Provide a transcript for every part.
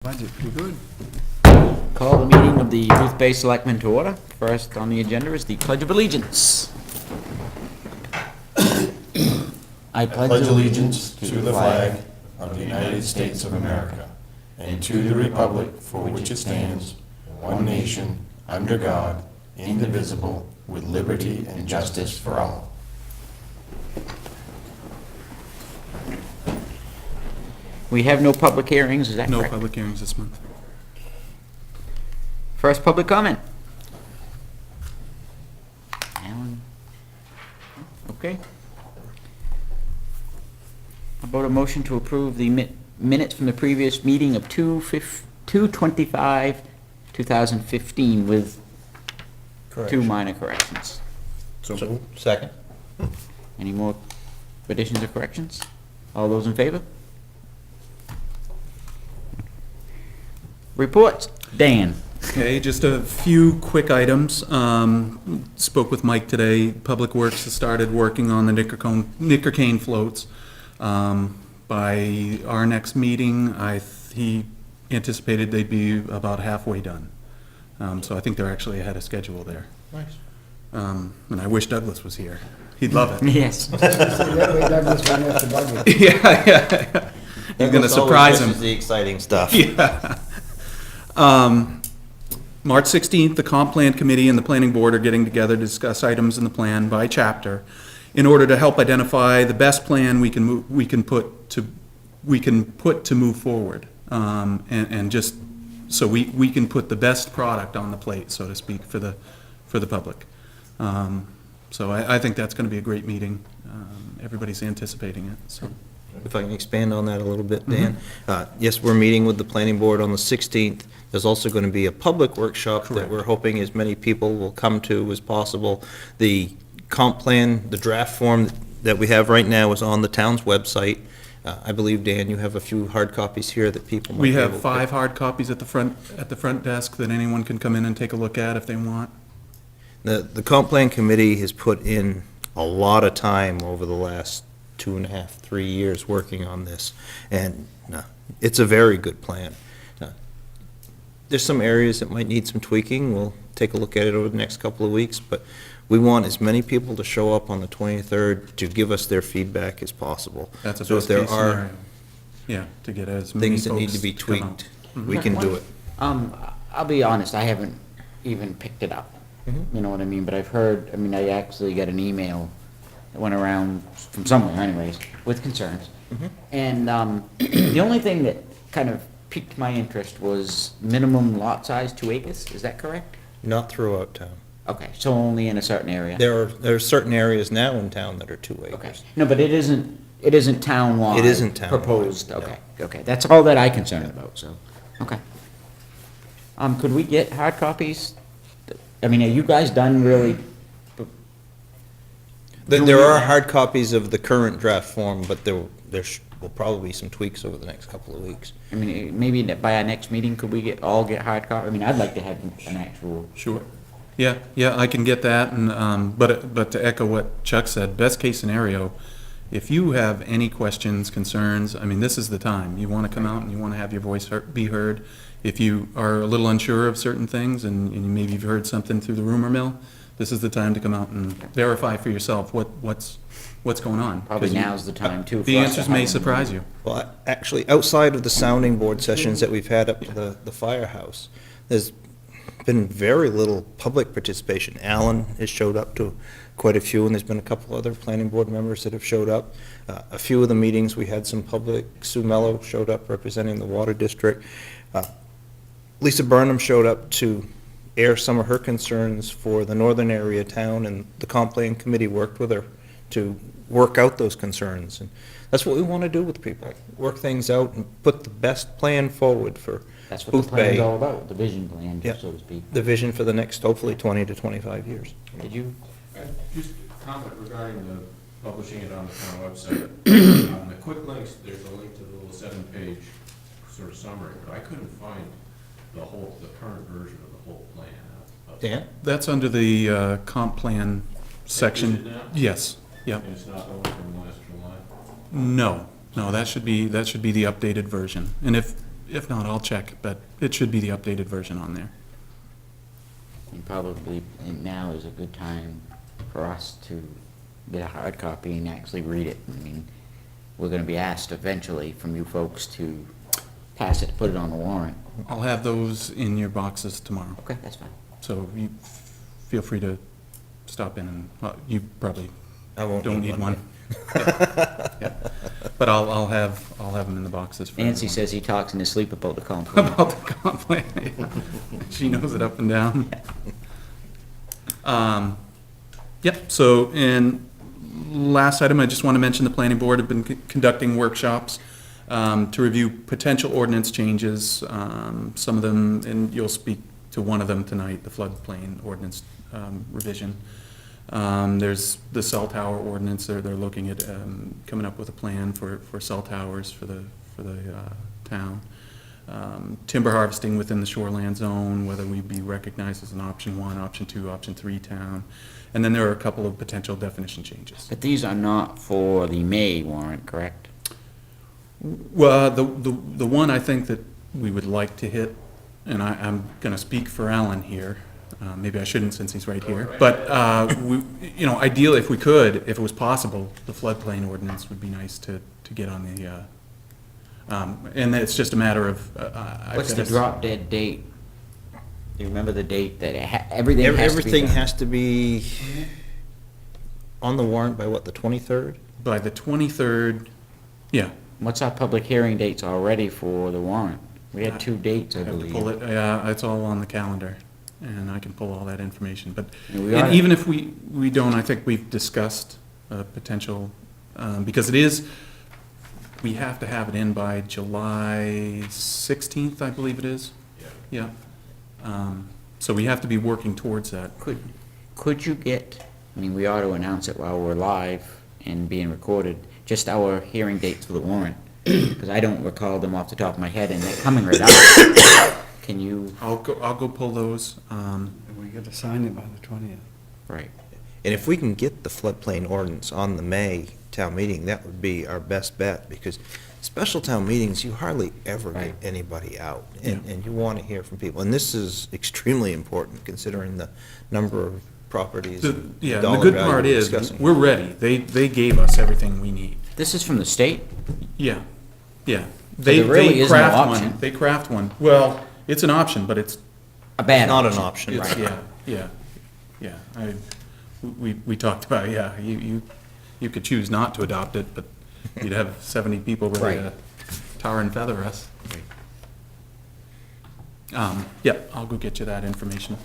budget, pretty good. Call the meeting of the Youth-Based Selectmen to order. First on the agenda is the Pledge of Allegiance. I pledge allegiance to the flag of the United States of America and to the republic for which it stands, one nation, under God, indivisible, with liberty and justice for all. We have no public hearings, is that correct? No public hearings this month. First public comment. Alan? Okay. How about a motion to approve the minutes from the previous meeting of 2/25/2015 with two minor corrections? So, second. Any more additions or corrections? All those in favor? Reports. Dan. Okay, just a few quick items. Spoke with Mike today. Public Works has started working on the Knicker cane floats. By our next meeting, he anticipated they'd be about halfway done. So I think they're actually ahead of schedule there. Nice. And I wish Douglas was here. He'd love it. Yes. Yeah. He's going to surprise him. The exciting stuff. Yeah. March 16th, the Comp Plan Committee and the Planning Board are getting together to discuss items in the plan by chapter in order to help identify the best plan we can put to move forward, and just so we can put the best product on the plate, so to speak, for the public. So I think that's going to be a great meeting. Everybody's anticipating it. So. If I can expand on that a little bit, Dan. Yes, we're meeting with the planning board on the 16th. There's also going to be a public workshop that we're hoping as many people will come to as possible. The comp plan, the draft form that we have right now is on the town's website. I believe, Dan, you have a few hard copies here that people might We be able have to 5 hard copies at the front desk that anyone can come in and take a look at if they want. The comp plan committee has put in a lot of time over the last 2.5, 3 years working on this, and it's a very good plan. There's some areas that might need some tweaking. We'll take a look at it over the next couple of weeks, but we want as many people to show up on the 23rd to give us their feedback as possible. That's a so if best there case are scenario. Yeah, to get as many things that need to folks be come out. tweaked, we can do it. I'll be honest, I haven't even picked it up. You know what I mean? But I've heard, I actually got an email that went around from somewhere anyways, with concerns. And the only thing that kind of piqued my interest was minimum lot size, 2 acres, is that correct? Not throughout town. Okay, so only in a certain area? There are certain areas now in town that are 2 acres. Okay, no, but it isn't town-wide? It isn't town-wide, Proposed, no. okay, that's all that I'm concerned about, so, okay. Could we get hard copies? Are you guys done really? There are hard copies of the current draft form, but there will probably be some tweaks over the next couple of weeks. Maybe by our next meeting, could we all get hard copy? I'd like to have an actual. Sure. Yeah, I can get that, and but to echo what Chuck said, best case scenario, if you have any questions, concerns, this is the time. You want to come out and you want to have your voice be heard. If you are a little unsure of certain things and maybe you've heard something through the rumor mill, this is the time to come out and verify for yourself what's going on. Probably now's the time, too. The answers may surprise you. Well, actually, outside of the sounding board sessions that we've had up to the firehouse, there's been very little public participation. Alan has showed up to quite a few, and there's been a couple other planning board members that have showed up. A few of the meetings, we had some public. Sue Mello showed up representing the water district. Lisa Burnham showed up to air some of her concerns for the northern area town, and the comp plan committee worked with her to work out those concerns. And that's what we want to do with people, work things out and put the best plan forward for That's what Booth the plan's Bay. all about, the vision plan, Yeah. so to speak. The vision for the next, hopefully, 20 to 25 years. Did you? Just a comment regarding the publishing it on the town website. On the quick links, there's a link to the little 7-page sort of summary, but I couldn't find the current version of the whole plan. Dan? That's under the comp plan section. Is it now? Yes, yep. And it's not the one from last July? No, that should be the updated version. And if If not, I'll check, but it should be the updated version on there. And probably now is a good time for us to get a hard copy and actually read it. I mean, we're gonna be asked eventually from you folks to pass it, put it on the warrant. I'll have those in your boxes tomorrow. Okay, that's fine. So you feel free to stop in and, well, you probably I won't don't need one. Yeah. But I'll have them in the boxes for Nancy everyone. says he talks in his sleep about the complaint. About the comp plan. She knows it up and down. Yep, so, and last item, I just want to mention the planning board have been conducting workshops to review potential ordinance changes. Some of them, and you'll speak to one of them tonight, the floodplain ordinance revision. There's the cell tower ordinance, they're looking at coming up with a plan for cell towers for the town. Timber harvesting within the shoreland zone, whether we be recognized as an option 1, option 2, option 3 town. And then there are a couple of potential definition changes. But these are not for the May warrant, correct? Well, the one I think that we would like to hit, and I'm gonna speak for Alan here, maybe I shouldn't since he's right here, but, we, you know, ideally, if we could, if it was possible, the floodplain ordinance would be nice to get on the, and it's just a matter of, What's the drop dead date? Do you remember the date that everything has to be Everything done? has to be on the warrant by what, the 23rd? By the 23rd, yeah. What's our public hearing dates already for the warrant? We had 2 dates, I I have to believe. pull it, yeah, it's all on the calendar, and I can pull all that information, but, And we and oughta- even if we don't, I think we've discussed potential, because it is, we have to have it in by July 16th, I believe it is. Yeah. So we have to be working towards that. Could you get, I mean, we ought to announce it while we're live and being recorded, just our hearing dates for the warrant, because I don't recall them off the top of my head, and they're coming right up. Can you, I'll go pull those. We got to sign it by the 20th. right, And if we can get the floodplain ordinance on the May town meeting, that would be our best bet, because special town meetings, you hardly ever get Right. anybody out, and you want to hear from people. And this is extremely important, considering the number of properties and Yeah, and the dollar good value part we're is, discussing. we're ready. They gave us everything we need. this is from the state? Yeah, yeah. there really They is no craft option. one. They craft one. Well, it's an option, but it's, A bad Not an option. option. it's, yeah. We talked about, yeah, you could choose not to adopt it, but you'd have 70 people ready to Right. tar and feather us. Yep, I'll go get you that information.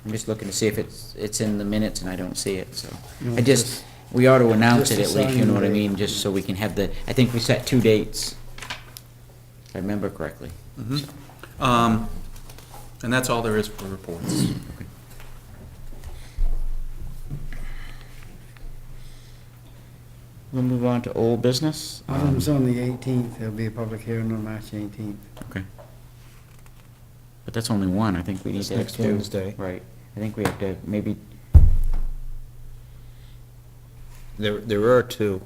I'm just looking to see if it's in the minutes, and I don't see it, so. No, I just, we ought to announce just it the at least, you know what I signing mean, just so we can have the, I think we set 2 dates, if I remember correctly. And that's all there is for reports. We'll move on to old business. Item's on the 18th, there'll be a public hearing on March 18th. Okay. But that's only one, I think we need That's to have next 2. Wednesday. Right, I think we have to maybe, There are 2.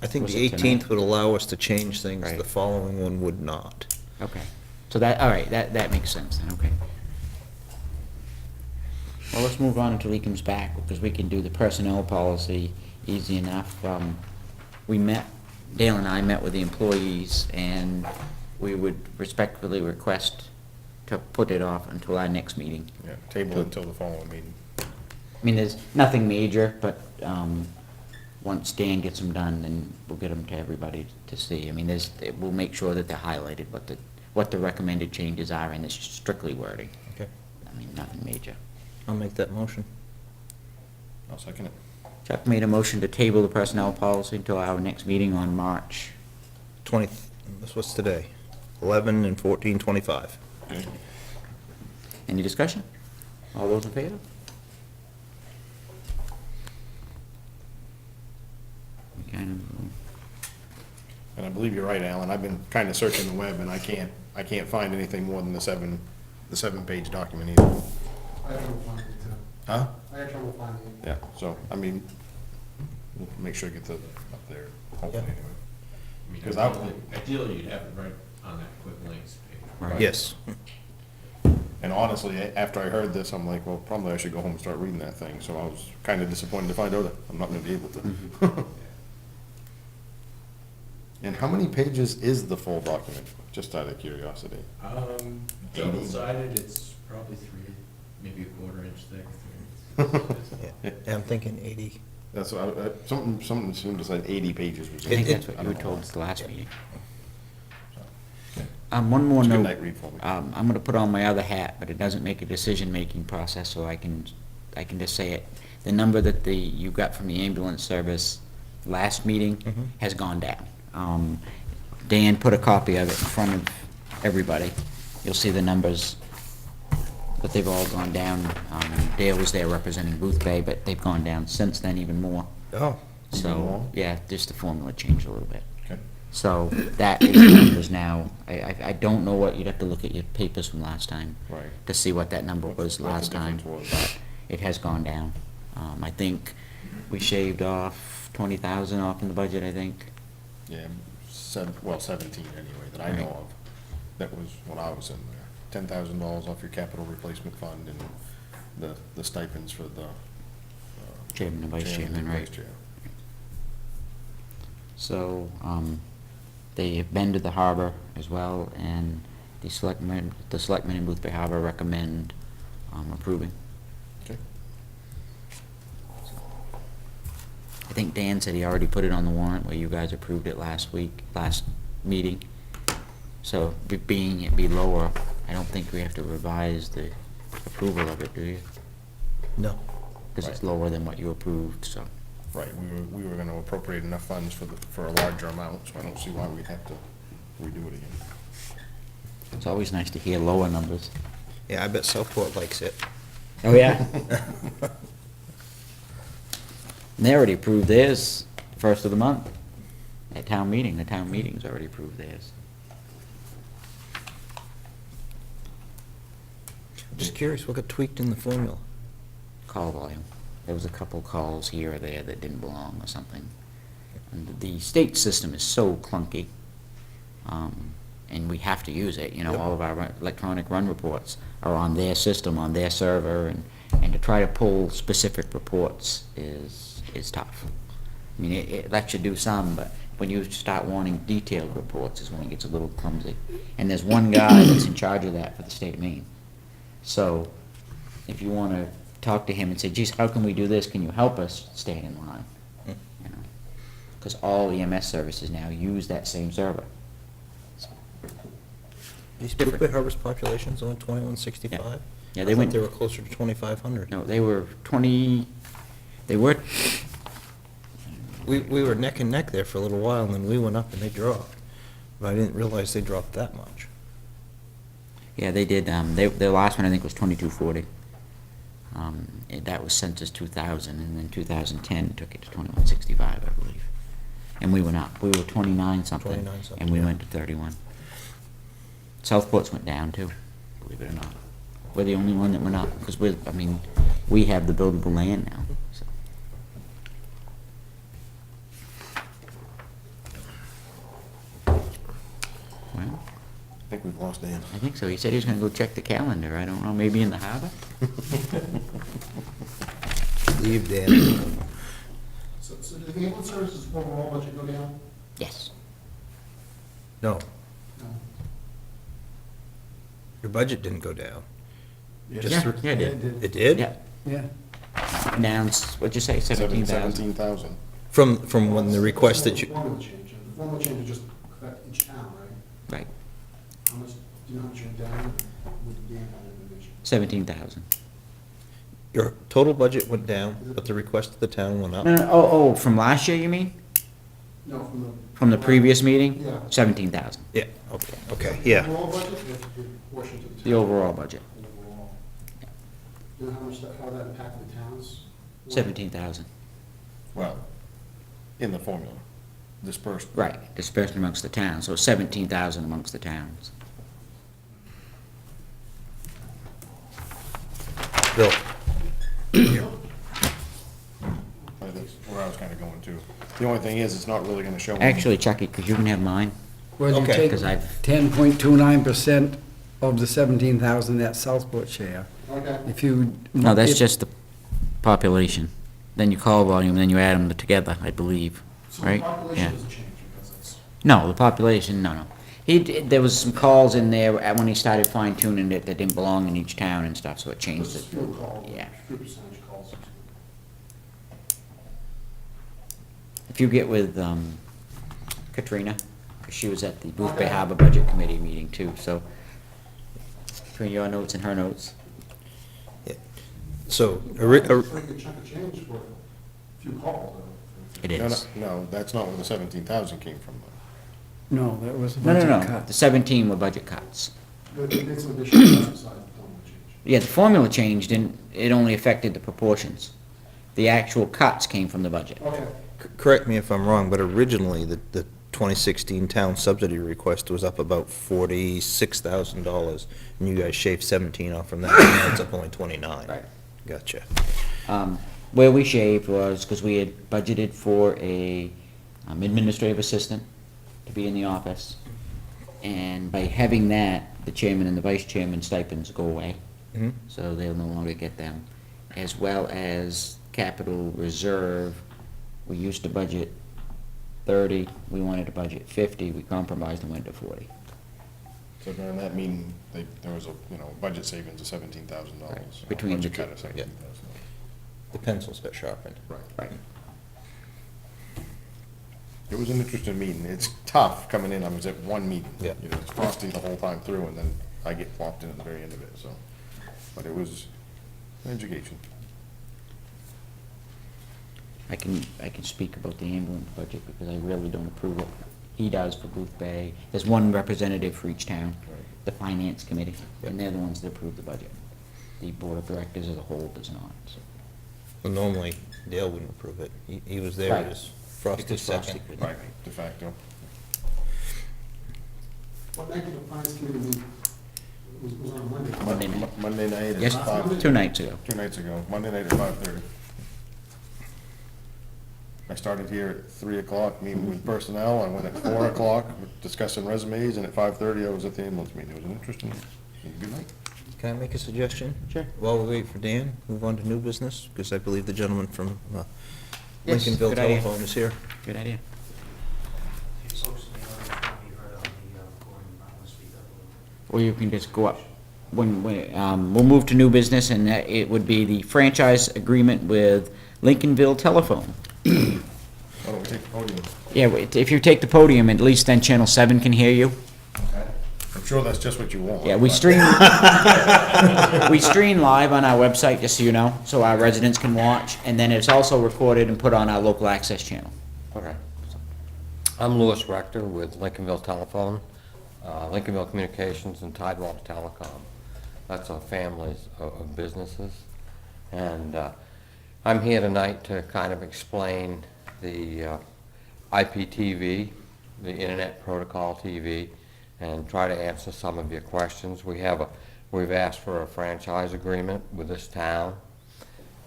I think Was the it tonight? 18th would allow us to change things, Right. the following one would not. okay. So that, all right, that makes sense then, okay. Well, let's move on until he comes back, because we can do the personnel policy easy enough. We met, Dale and I met with the employees, and we would respectfully request to put it off until our next meeting. Yeah, table it until the following meeting. I mean, there's nothing major, but, once Dan gets them done, then we'll get them to everybody to see. I mean, we'll make sure that they're highlighted, what the recommended changes are, and it's strictly wording. Okay. I mean, nothing major. I'll make that motion. I'll second it. Chuck made a motion to table the personnel policy until our next meeting on March. 20, that's what's today, 11 and 14, 25. Any discussion? All those in favor? Kind of, And I believe you're right, Alan, I've been kind of searching the web, and I can't find anything more than the 7-page document either. I had trouble finding it too. Huh? I had trouble finding it. Yeah, so, I mean, we'll make sure it gets up there, hopefully, Yeah. anyway. I mean, 'Cause ideally, you'd have it right on that quick links page. Right. Yes. And honestly, after I heard this, I'm like, well, probably I should go home and start reading that thing, so I was kinda disappointed to find out that I'm not gonna be able to. And how many pages is the full document, just out of curiosity? Double-sided, it's probably 3, maybe a quarter-inch thick. Yeah, I'm thinking 80. That's what something seemed to say 80 pages was. I think it. that's what I you were don't told know. at the last meeting. Okay. One more It's a good note. night read for me. I'm gonna put on my other hat, but it doesn't make a decision-making process, so I can just say it. The number that you got from the ambulance service last meeting has gone down. Dan put a copy of it in front of everybody. You'll see the numbers, but they've all gone down. Dale was there representing Booth Bay, but they've gone down since then even more. Oh, So, more? yeah, just the formula changed a little bit. Okay. So that is the numbers now. I don't know what, you'd have to look at your papers from last time. Right. To see what that number What was the last time, difference was. but it has gone down. I think we shaved off 20,000 off in the budget, I think. Yeah, 17 anyway, that I know Right. of. That was when I was in there. $10,000 off your capital replacement fund and the stipends for the. Chairman and vice chairman, and right. vice chair. So, they have been to the harbor as well, and the selectmen in Booth Bay Harbor recommend approving. Okay. I think Dan said he already put it on the warrant where you guys approved it last meeting. So, being it be lower, I don't think we have to revise the approval of it, do you? no. Because it's Right. lower than what you approved, so. Right, we were gonna appropriate enough funds for a larger amount, so I don't see why we'd have to redo it again. It's always nice to hear lower numbers. Yeah, I bet Southport likes it. Oh, yeah? And they already approved theirs first of the month at town meeting. The town meeting's already approved theirs. Just curious, what got tweaked in the formula? Call volume. There was a couple calls here or there that didn't belong or something. And the state system is so clunky, and we have to use it, Yep. all of our electronic run reports are on their system, on their server, and to try to pull specific reports is tough. I mean, it lets you do some, but when you start wanting detailed reports is when it gets a little clumsy. And there's one guy that's in charge of that for the state of Maine. So, if you wanna talk to him and say, geez, how can we do this, can you help us stay in line? Because all EMS services now use that same server. These Booth Bay Harbor's population's only 2165? Yeah, I they thought went- they were closer to 2,500. No, they were We were neck and neck there for a little while, and then we went up and they dropped. But I didn't realize they dropped that much. yeah, they did, their last one I think was 2240. That was census 2000, and then 2010 took it to 2165, I believe. And we went up, we were 29 something. 29 something, And we yeah. went to 31. Southport's went down too, believe it or not. We're the only one that went up, because we have the buildable land now, so. Well, I think we've lost Dan. I think so. He said he was gonna go check the calendar. I don't know, maybe in the harbor? Leave Dan. So did the ambulance services overall budget go down? Yes. No, No. your budget didn't go down. Just Yeah, through- yeah, it did. It did? Yeah. Yeah. Down, what'd you say, 17,000? 17,000. From when the request that The you, formula change, and the formula change would just affect each town, right? Right, How much, do you know how much you're down with the information? 17,000. your total budget went down, but the request of the town went up. No, oh, from last year, you mean? No, From the previous meeting? Yeah. 17,000, Yeah, okay, yeah. Overall budget, or the portion to the town? the overall budget, Overall. Do you know how that impacted the towns? 17,000. Well, in the formula, dispersed. Right, dispersed amongst the towns, so 17,000 amongst the towns. Bill, I that's where I was kinda going to. The only thing is, it's not really gonna show. Actually, check it, because you can have mine, Well, you Okay. take 'Cause I've- 10.29% of the 17,000 that Southport share. Okay. If you. no, that's if- just the population. Then you call volume, then you add them together, I believe, So the right? Yeah. population doesn't change because it's. No, the population, no. There was some calls in there when he started fine tuning it that didn't belong in each town and stuff, so it changed Just it. few calls, Yeah. few percentage calls. If you get with Katrina, 'cause she was at the Booth Bay Harbor Budget Committee meeting too, so between your notes and her notes. So, It's a pretty good chunk of change for a few calls. It No, is. no, that's not where the 17,000 came from. No, that was a No, budget no, no, cut. the 17 were budget cuts. It's an additional besides the formula change. Yeah, the formula changed and it only affected the proportions. The actual cuts came from the budget. Okay. correct me if I'm wrong, but originally, the 2016 town subsidy request was up about $46,000, and you guys shaved 17 off from that, and now it's up only 29. Right. Gotcha. Where we shaved was because we had budgeted for a administrative assistant to be in the office. And by having that, the chairman and the vice chairman stipends go away. Mhm. So they'll no longer get them. As well as capital reserve, we used to budget 30, we wanted to budget 50, we compromised and went to 40. So during that meeting, there was a, budget savings of $17,000. Right, between the Budget cut two. of $17,000. The pencils got sharpened. Right. It was an interesting meeting. It's tough coming in. I was at one meeting. Yeah. It's frosty the whole time through, and then I get plopped in at the very end of it, so. But it was an education. I can speak about the ambulance budget because I really don't approve it. He does for Booth Bay. There's one representative for each town, the finance committee, and they're the ones that approve the budget. The board of directors as a whole does not, so. Well, normally Dale wouldn't approve it. He was there Right. as Frosty's Because Frosty second. couldn't. Right, de facto. What night did the finance committee meet? It was on a Monday. Monday night. Monday night at Yes, 5. 2 nights ago. 2 nights ago, Monday night at 5:30. I started here at 3 o'clock, meeting with personnel. I went at 4 o'clock discussing resumes, and at 5:30 I was at the ambulance meeting. It was an interesting, good night. Can I make a suggestion? Sure. While we wait for Dan, move on to new business, because I believe the gentleman from Yes, Lincolnville good idea. Telephone is here. Good idea. Or you can just go up, we'll move to new business, and it would be the franchise agreement with Lincolnville Telephone. Why don't we take the podium? Yeah, if you take the podium, at least then Channel 7 can hear you. I'm sure that's just what you want. Yeah, we but- stream live on our website, just so you know, so our residents can watch, and then it's also recorded and put on our local access channel. Okay. I'm Louis Rector with Lincolnville Telephone, Lincolnville Communications, and Tidewater Telecom. That's a family of businesses. And I'm here tonight to kind of explain the IPTV, the Internet Protocol TV, and try to answer some of your questions. We've asked for a franchise agreement with this town.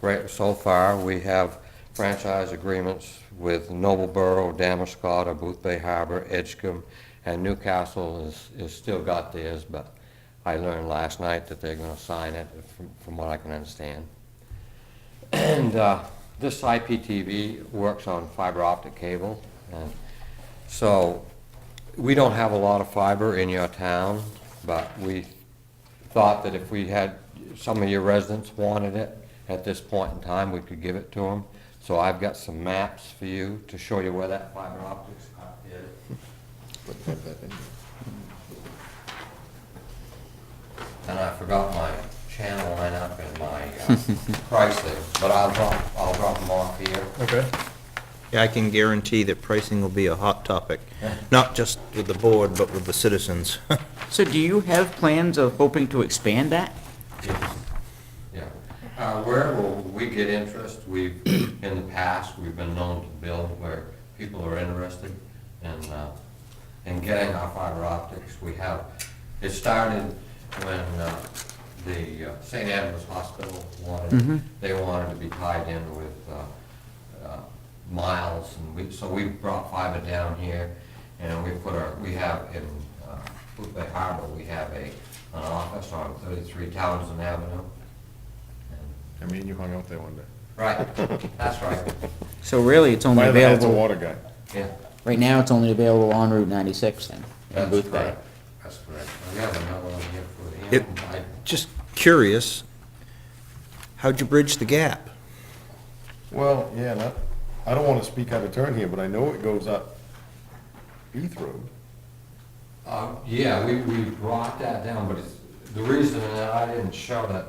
Right, so far, we have franchise agreements with Noblesboro, Damascotta, Booth Bay Harbor, Edgecombe, and Newcastle is still got theirs, but I learned last night that they're gonna sign it, from what I can understand. And this IPTV works on fiber optic cable, and so we don't have a lot of fiber in your town, but we thought that if we had, some of your residents wanted it at this point in time, we could give it to them. So I've got some maps for you to show you where that fiber optics is. Have that in. And I forgot my channel lineup and my pricing, but I'll drop them off here. Okay. Yeah, I can guarantee that pricing will be a hot topic, not just with the board, but with the citizens. So do you have plans of hoping to expand that? Yeah. Where will we get interest? In the past, we've been known to build where people are interested in getting our fiber optics. It started when the St. Andrews Hospital they wanted to be tied in with miles, and so we brought fiber down here, and we have in Blue Bay Harbor, we have an office on 33 Townsend Avenue. I mean, you hung out there one day. Right, that's right, So really, it's only My other hat's a available, water guy. yeah, right now, it's only available on Route 96 then, in that's Booth Bay. correct, that's correct. We have another one here for the, It- Just curious, how'd you bridge the gap? Well, yeah, I don't want to speak out of turn here, but I know it goes up Heath Road. Yeah, we brought that down, but the reason that I didn't show that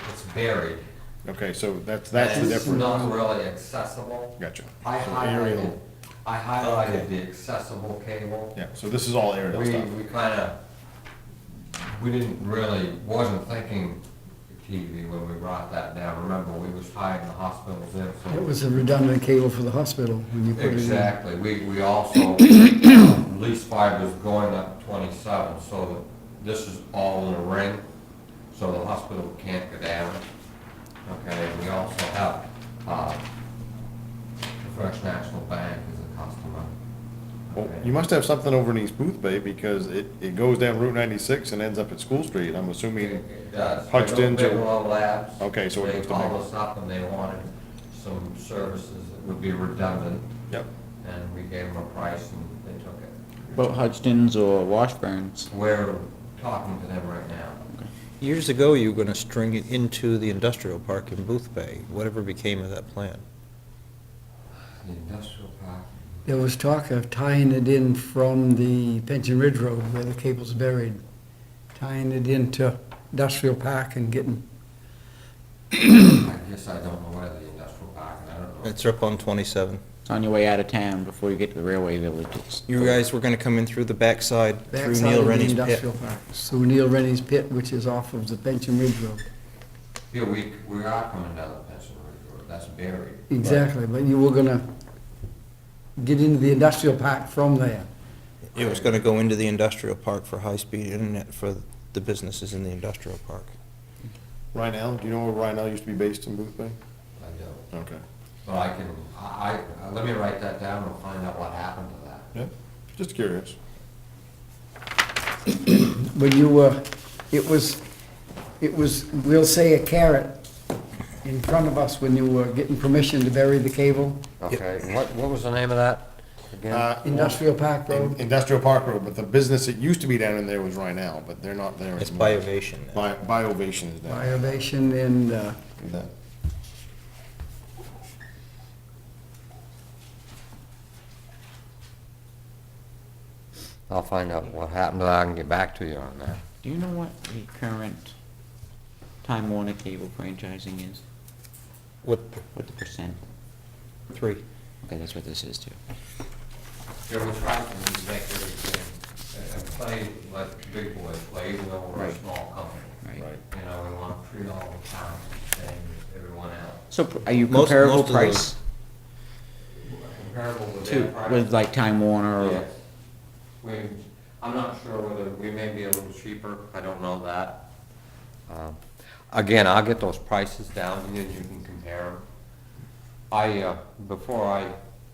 it's buried. Okay, so that's the It's difference. not really accessible. Gotcha. I So highlighted, aerial. I highlighted the accessible cable. Yeah, so this is all aerial We stuff. we didn't really, wasn't thinking TV when we brought that down. Remember, we was tying the hospitals in, so. It was a redundant cable for the hospital when you put it in. Exactly, we also lease fibers going up 27, so that this is all in a ring, so the hospital can't go down. Okay, and we also have, the First National Bank is a customer. Well, Okay. you must have something over in East Booth Bay because it goes down Route 96 and ends up at School Street. I'm assuming, It does. Hodgdon's or- Bigelow Labs. Okay, so it goes to They called Bigelow. us up and they wanted some services that would be redundant, yep. and we gave them a price and they took it. About Hodgdon's or Washburns. We're talking to them right now. Years ago, you were gonna string it into the industrial park in Booth Bay. Whatever became of that plan? The industrial park. There was talk of tying it in from the Pension Ridge Road where the cable's buried, tying it into Industrial Park and getting, I guess I don't know where the industrial park, and I don't know. It's up on 27. It's on your way out of town before you get to the railway villages. You guys were gonna come in through the backside, through backside Neil of the Rennie's pit. industrial park. Through Neil Rennie's pit, which is off of the Pension Ridge Road. Yeah, we are coming down the Pension Ridge Road, that's buried. Exactly, but you were gonna get into the industrial park from there. It was gonna go into the industrial park for high-speed internet for the businesses in the industrial park. Rhinell, do you know where Rhinell used to be based in Booth Bay? I don't. Okay. But I can, let me write that down and find out what happened to that. Yeah, just curious. When you were, it was, we'll say a carrot in front of us when you were getting permission to bury the cable. Okay, what was the name of that again? Industrial Park Road. Industrial Park Road, but the business that used to be down in there was Rhinell, but they're not there anymore. It's Biovation now. Biovation is now. Biovation and, That- I'll find out what happened to that, I can get back to you on that. Do you know what the current Time Warner cable franchising is? What, What the percent? 3? Okay, that's what this is too. Yeah, we try to make everything, and play like big boys play, even though we're a Right. small company. Right. You know, we want to treat all the towns the same as everyone else. So are you Most comparable of those- price Comparable with their to, price. with like Time Warner or? Yes. I'm not sure whether, we may be a little cheaper, I don't know that. Again, I'll get those prices down to you and you can compare them. Before I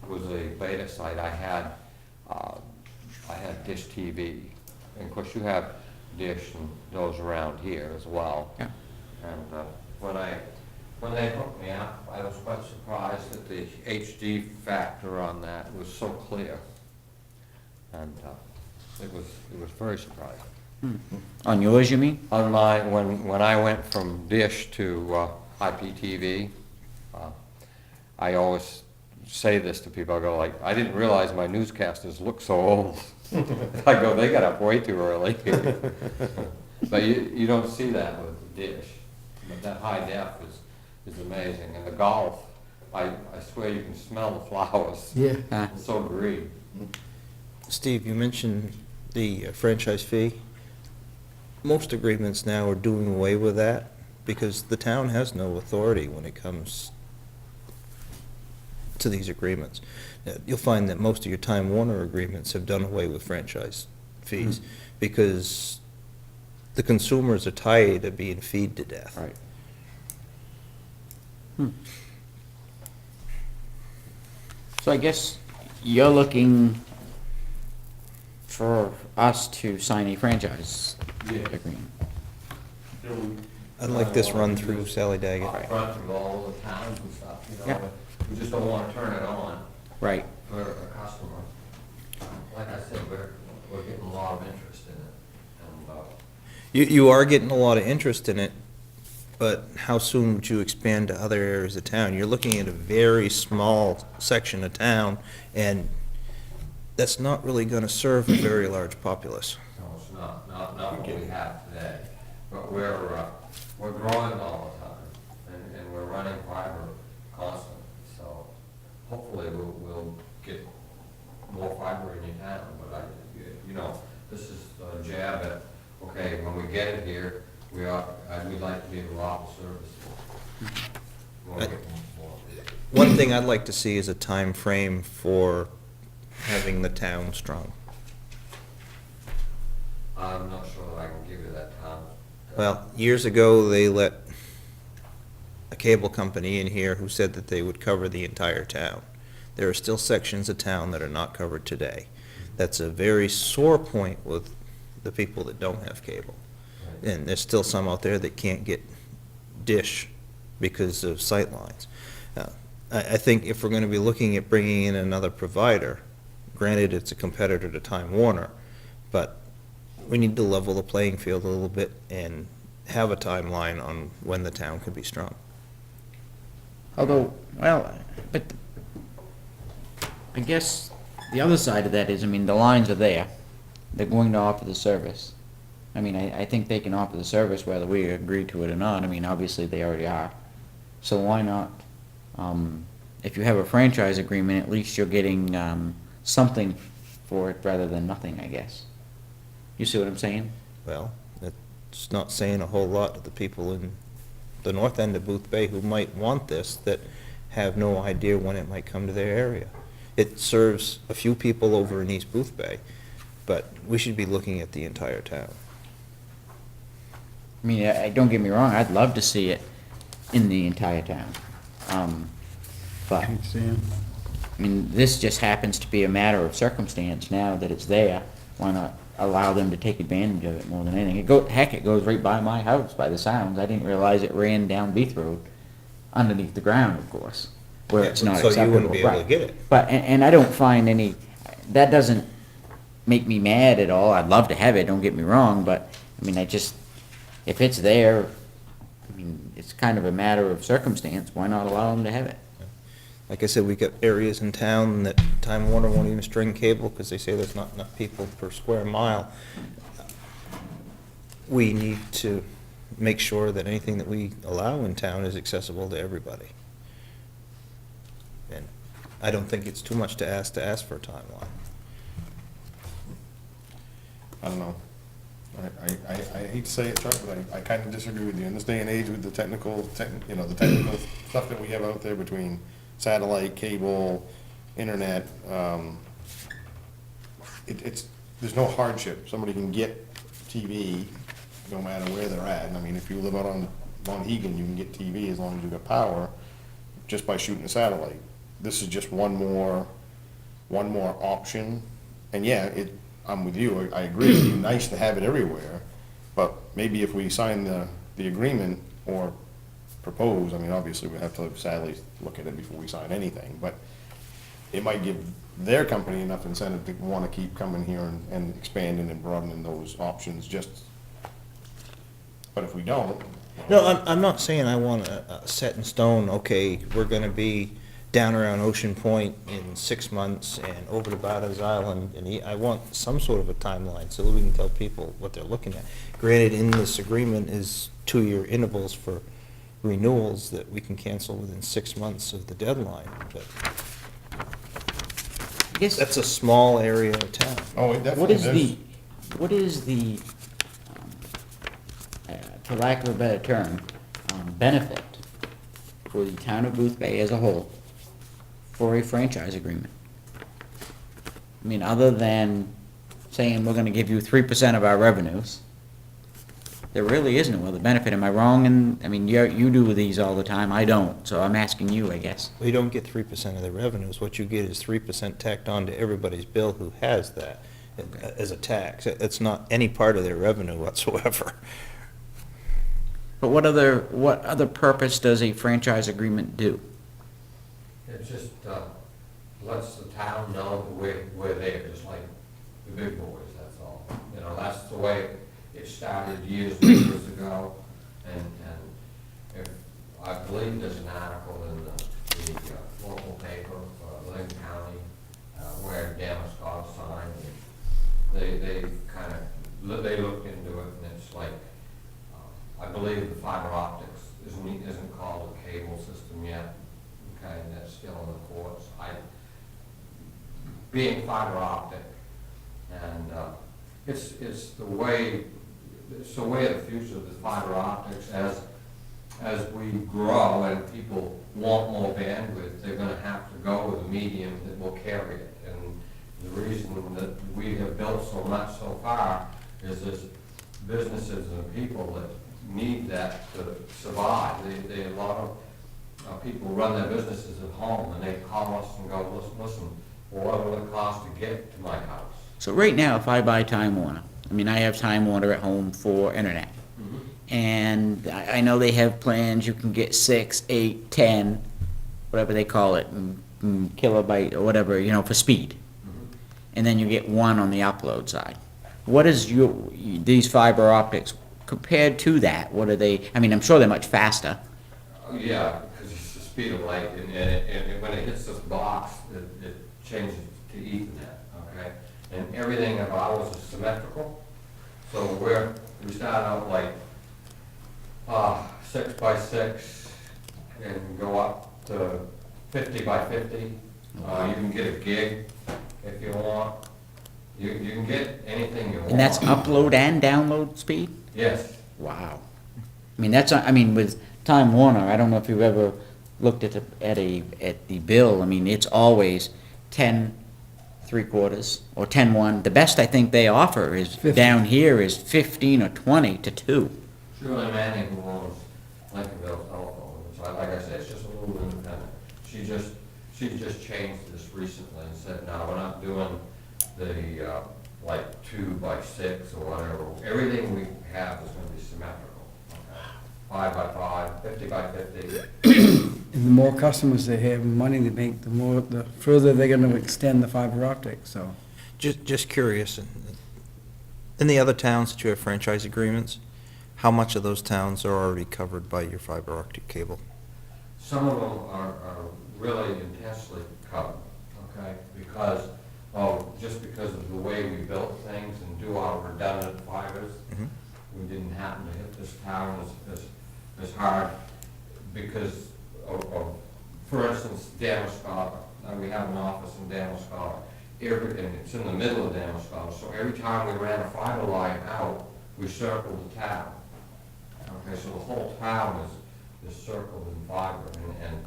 was a beta site, I had Dish TV. And of course, you have Dish and those around here as well. Yeah. And when they hooked me up, I was quite surprised that the HD factor on that was so clear. And it was very surprising. On yours, you mean? On my, when I went from Dish to IPTV, I always say this to people, I go like, I didn't realize my newscasters look so old. I go, they got up way too early. But you don't see that with Dish. But that high def is amazing. And the golf, I swear you can smell the flowers. yeah, It's so green. Steve, you mentioned the franchise fee. Most agreements now are doing away with that because the town has no authority when it comes to these agreements. You'll find that most of your Time Warner agreements have done away with franchise fees because the consumers are tired of being feed to death. Right. So I guess you're looking for us to sign a franchise Yeah. agreement. I'd like this run through Sally Daggett. Run through all the towns and stuff, you Yeah. know, we just don't wanna turn it on Right. for a customer. Like I said, we're getting a lot of interest in it, and, You are getting a lot of interest in it, but how soon would you expand to other areas of town? You're looking at a very small section of town, and that's not really gonna serve a very large populace. no, it's not what we have today. But we're growing all the time, and we're running fiber constantly, so hopefully we'll get more fiber in your town, but you know, this is a jab at, okay, when we get it here, we'd like to be able to offer services. We wanna get more. One thing I'd like to see is a time frame for having the town strong. I'm not sure that I can give you that time. Well, years ago, they let a cable company in here who said that they would cover the entire town. There are still sections of town that are not covered today. That's a very sore point with the people that don't have cable. And there's still some out there that can't get dish because of sight lines. I think if we're gonna be looking at bringing in another provider, granted, it's a competitor to Time Warner, but we need to level the playing field a little bit and have a timeline on when the town can be strong. Although, well, but I guess the other side of that is, I mean, the lines are there. They're going to offer the service. I mean, I think they can offer the service whether we agree to it or not. I mean, obviously, they already are. So why not, if you have a franchise agreement, at least you're getting something for it rather than nothing, I guess. You see what I'm saying? Well, it's not saying a whole lot to the people in the north end of Booth Bay who might want this, that have no idea when it might come to their area. It serves a few people over in East Booth Bay, but we should be looking at the entire town. I mean, don't get me wrong, I'd love to see it in the entire town. But, I mean, this just happens to be a matter of circumstance now that it's there. Why not allow them to take advantage of it more than anything? Heck, it goes right by my house, by the sounds. I didn't realize it ran down Beath Road, underneath the ground, of course, where it's not acceptable. So you wouldn't be able to Right. get it. But, and I don't find any, that doesn't make me mad at all. I'd love to have it, don't get me wrong, but, I mean, if it's there, I mean, it's kind of a matter of circumstance. Why not allow them to have it? Like I said, we got areas in town that Time Warner won't even string cable because they say there's not enough people per square mile. We need to make sure that anything that we allow in town is accessible to everybody. And I don't think it's too much to ask for a timeline. I don't know. I hate to say it, Chuck, but I kind of disagree with you. In this day and age with the technical stuff that we have out there between satellite, cable, internet, there's no hardship. Somebody can get TV no matter where they're at. And I mean, if you live out on Von Hegan, you can get TV as long as you've got power, just by shooting a satellite. This is just one more option. And yeah, I'm with you, I agree, it'd be nice to have it everywhere, but maybe if we sign the agreement or propose, I mean, obviously we have to sadly look at it before we sign anything, but it might give their company enough incentive to want to keep coming here and expanding and broadening those options, but if we don't. No, I'm not saying I want a set in stone, okay, we're gonna be down around Ocean Point in 6 months and over to Bada's Island, and I want some sort of a timeline so that we can tell people what they're looking at. Granted, in this agreement is 2-year intervals for renewals that we can cancel within 6 months of the deadline, but I guess, that's a small area of town. Oh, it definitely is. what is the, for lack of a better term, benefit for the town of Booth Bay as a whole for a franchise agreement? I mean, other than saying we're gonna give you 3% of our revenues, There really isn't a will to benefit. Am I wrong? And, I mean, you do these all the time. I don't, so I'm asking you, I guess. We don't get 3% of the revenues. What you get is 3% tacked on to everybody's bill who has that as a tax. It's not any part of their revenue whatsoever. But what other purpose does a franchise agreement do? It just lets the town know that we're there, just like the big boys, that's all. You know, that's the way it started years and years ago. And if, I believe there's an article in the local paper, Lincoln County, where Damascus signed. They kind of, they looked into it, and it's like, I believe the fiber optics isn't called a cable system yet. Okay, and that's still in the courts. Being fiber optic, and it's the way of the future, the fiber optics. As we grow and people want more bandwidth, they're going to have to go with a medium that will carry it. And the reason that we have built so much so far is there's businesses and people that need that to survive. A lot of people run their businesses at home, and they call us and go, listen, what will it cost to get to my house? So right now, if I buy Time Warner, I mean, I have Time Warner at home for internet. And I know they have plans, you can get 6, 8, 10, whatever they call it, kilobyte or whatever, you know, for speed. And then you get 1 on the upload side. What is these fiber optics compared to that? What are they, I mean, I'm sure they're much faster. Yeah, because it's the speed of light, and when it hits this box, it changes to Ethernet, okay? And everything of ours is symmetrical, so we start out like 6 by 6 and go up to 50 by 50. You can get a gig if you want. You can get anything you want. And that's upload and download speed? Yes. Wow. I mean, with Time Warner, I don't know if you've ever looked at the bill. I mean, it's always 10 3/4 or 10-1. The best I think they offer is 50. down here is 15 or 20 to 2. Shirley Manning, who owns Lincolnville Telephone, which, like I said, it's just a little independent. She just changed this recently and said, no, we're not doing the like 2 by 6 or whatever. Everything we have is going to be symmetrical. Okay? 5 by 5, 50 by 50. And the more customers they have, money they make, the further they're gonna extend the fiber optic, so. Just curious, in the other towns that you have franchise agreements, how much of those towns are already covered by your fiber optic cable? Some of them are really intensely covered, okay, because of the way we built things and do our redundant fibers. We didn't happen to hit this town as hard because of, for instance, Damascus. We have an office in Damascus, and it's in the middle of Damascus, so every time we ran a fiber line out, we circled the town. Okay, so the whole town is circled in fiber, and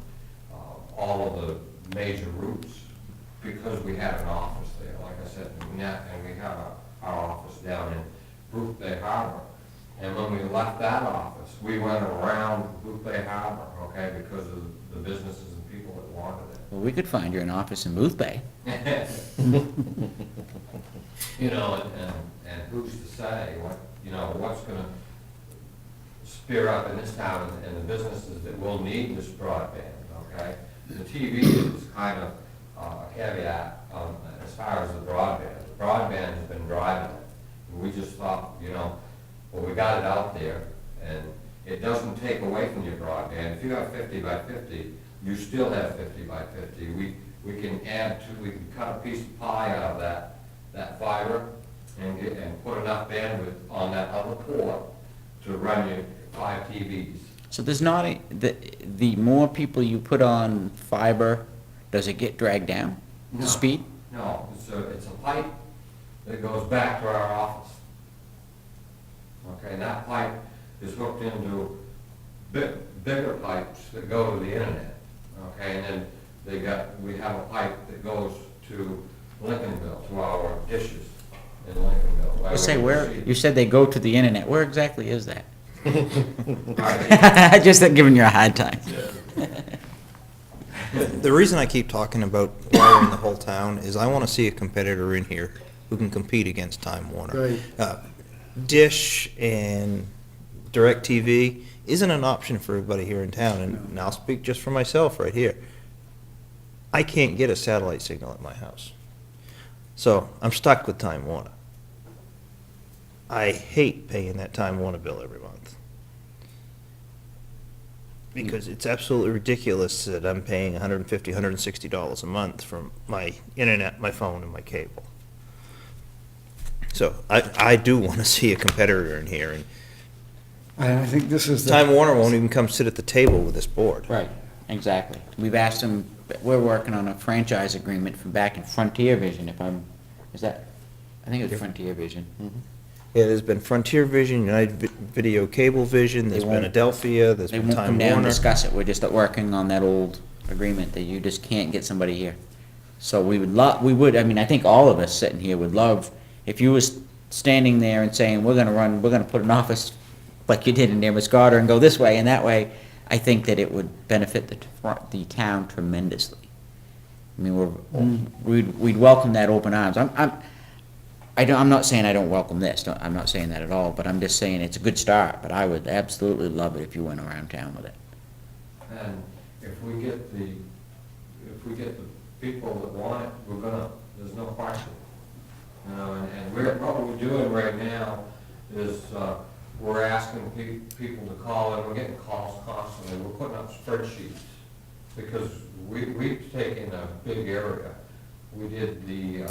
all of the major routes, because we have an office there, like I said, and we have our office down in Booth Bay Harbor. And when we left that office, we went around Booth Bay Harbor, okay, because of the businesses and people that wanted it. Well, we could find you an office in Booth Bay. You know, and who's to say what's gonna spear up in this town and the businesses that will need this broadband, okay? The TV is kind of a caveat as far as the broadband. The broadband has been driving it. And we just thought, well, we got it out there, and it doesn't take away from your broadband. If you have 50 by 50, you still have 50 by 50. We can cut a piece of pie out of that fiber and put enough bandwidth on that other port to run your 5 TVs. So there's not the more people you put on fiber, does it get dragged down? No. The speed? No, it's a pipe that goes back to our office. Okay, and that pipe is hooked into bigger pipes that go to the internet. Okay, and then we have a pipe that goes to Lincolnville, to our dishes. in Lincolnville. You say where, you said they go to the internet, where exactly is that? Right. Just giving you a hard time. The reason I keep talking about wiring the whole town is I want to see a competitor in here who can compete against Time Warner. Right. Dish and DirecTV isn't an option for everybody here in town, and I'll speak just for myself right here. I can't get a satellite signal at my house. So I'm stuck with Time Warner. I hate paying that Time Warner bill every month. Because it's absolutely ridiculous that I'm paying $150, $160 a month for my internet, my phone, and my cable. So I do want to see a competitor in here, and I think this is the. Time Warner won't even come sit at the table with this board. Right, exactly. We've asked them, we're working on a franchise agreement from back in Frontier Vision, if I'm, is that, I think it was Frontier Vision. Yeah, there's been Frontier Vision, United Video Cable Vision, there's They been won't- Adelphia, there's They been won't Time come down and Warner. discuss it, we're just working on that old agreement that you just can't get somebody here. So we would, I mean, I think all of us sitting here would love, if you was standing there and saying, we're gonna put an office like you did in Damascotta and go this way and that way, I think that it would benefit the town tremendously. I mean, we'd welcome that open arms. I'm not saying I don't welcome this, I'm not saying that at all, but I'm just saying it's a good start, but I would absolutely love it if you went around town with it. And if we get the people that want it, there's no question. You know, and what we're doing right now is, we're asking people to call in, we're getting calls constantly, we're putting up spreadsheets. Because we've taken a big area. We did the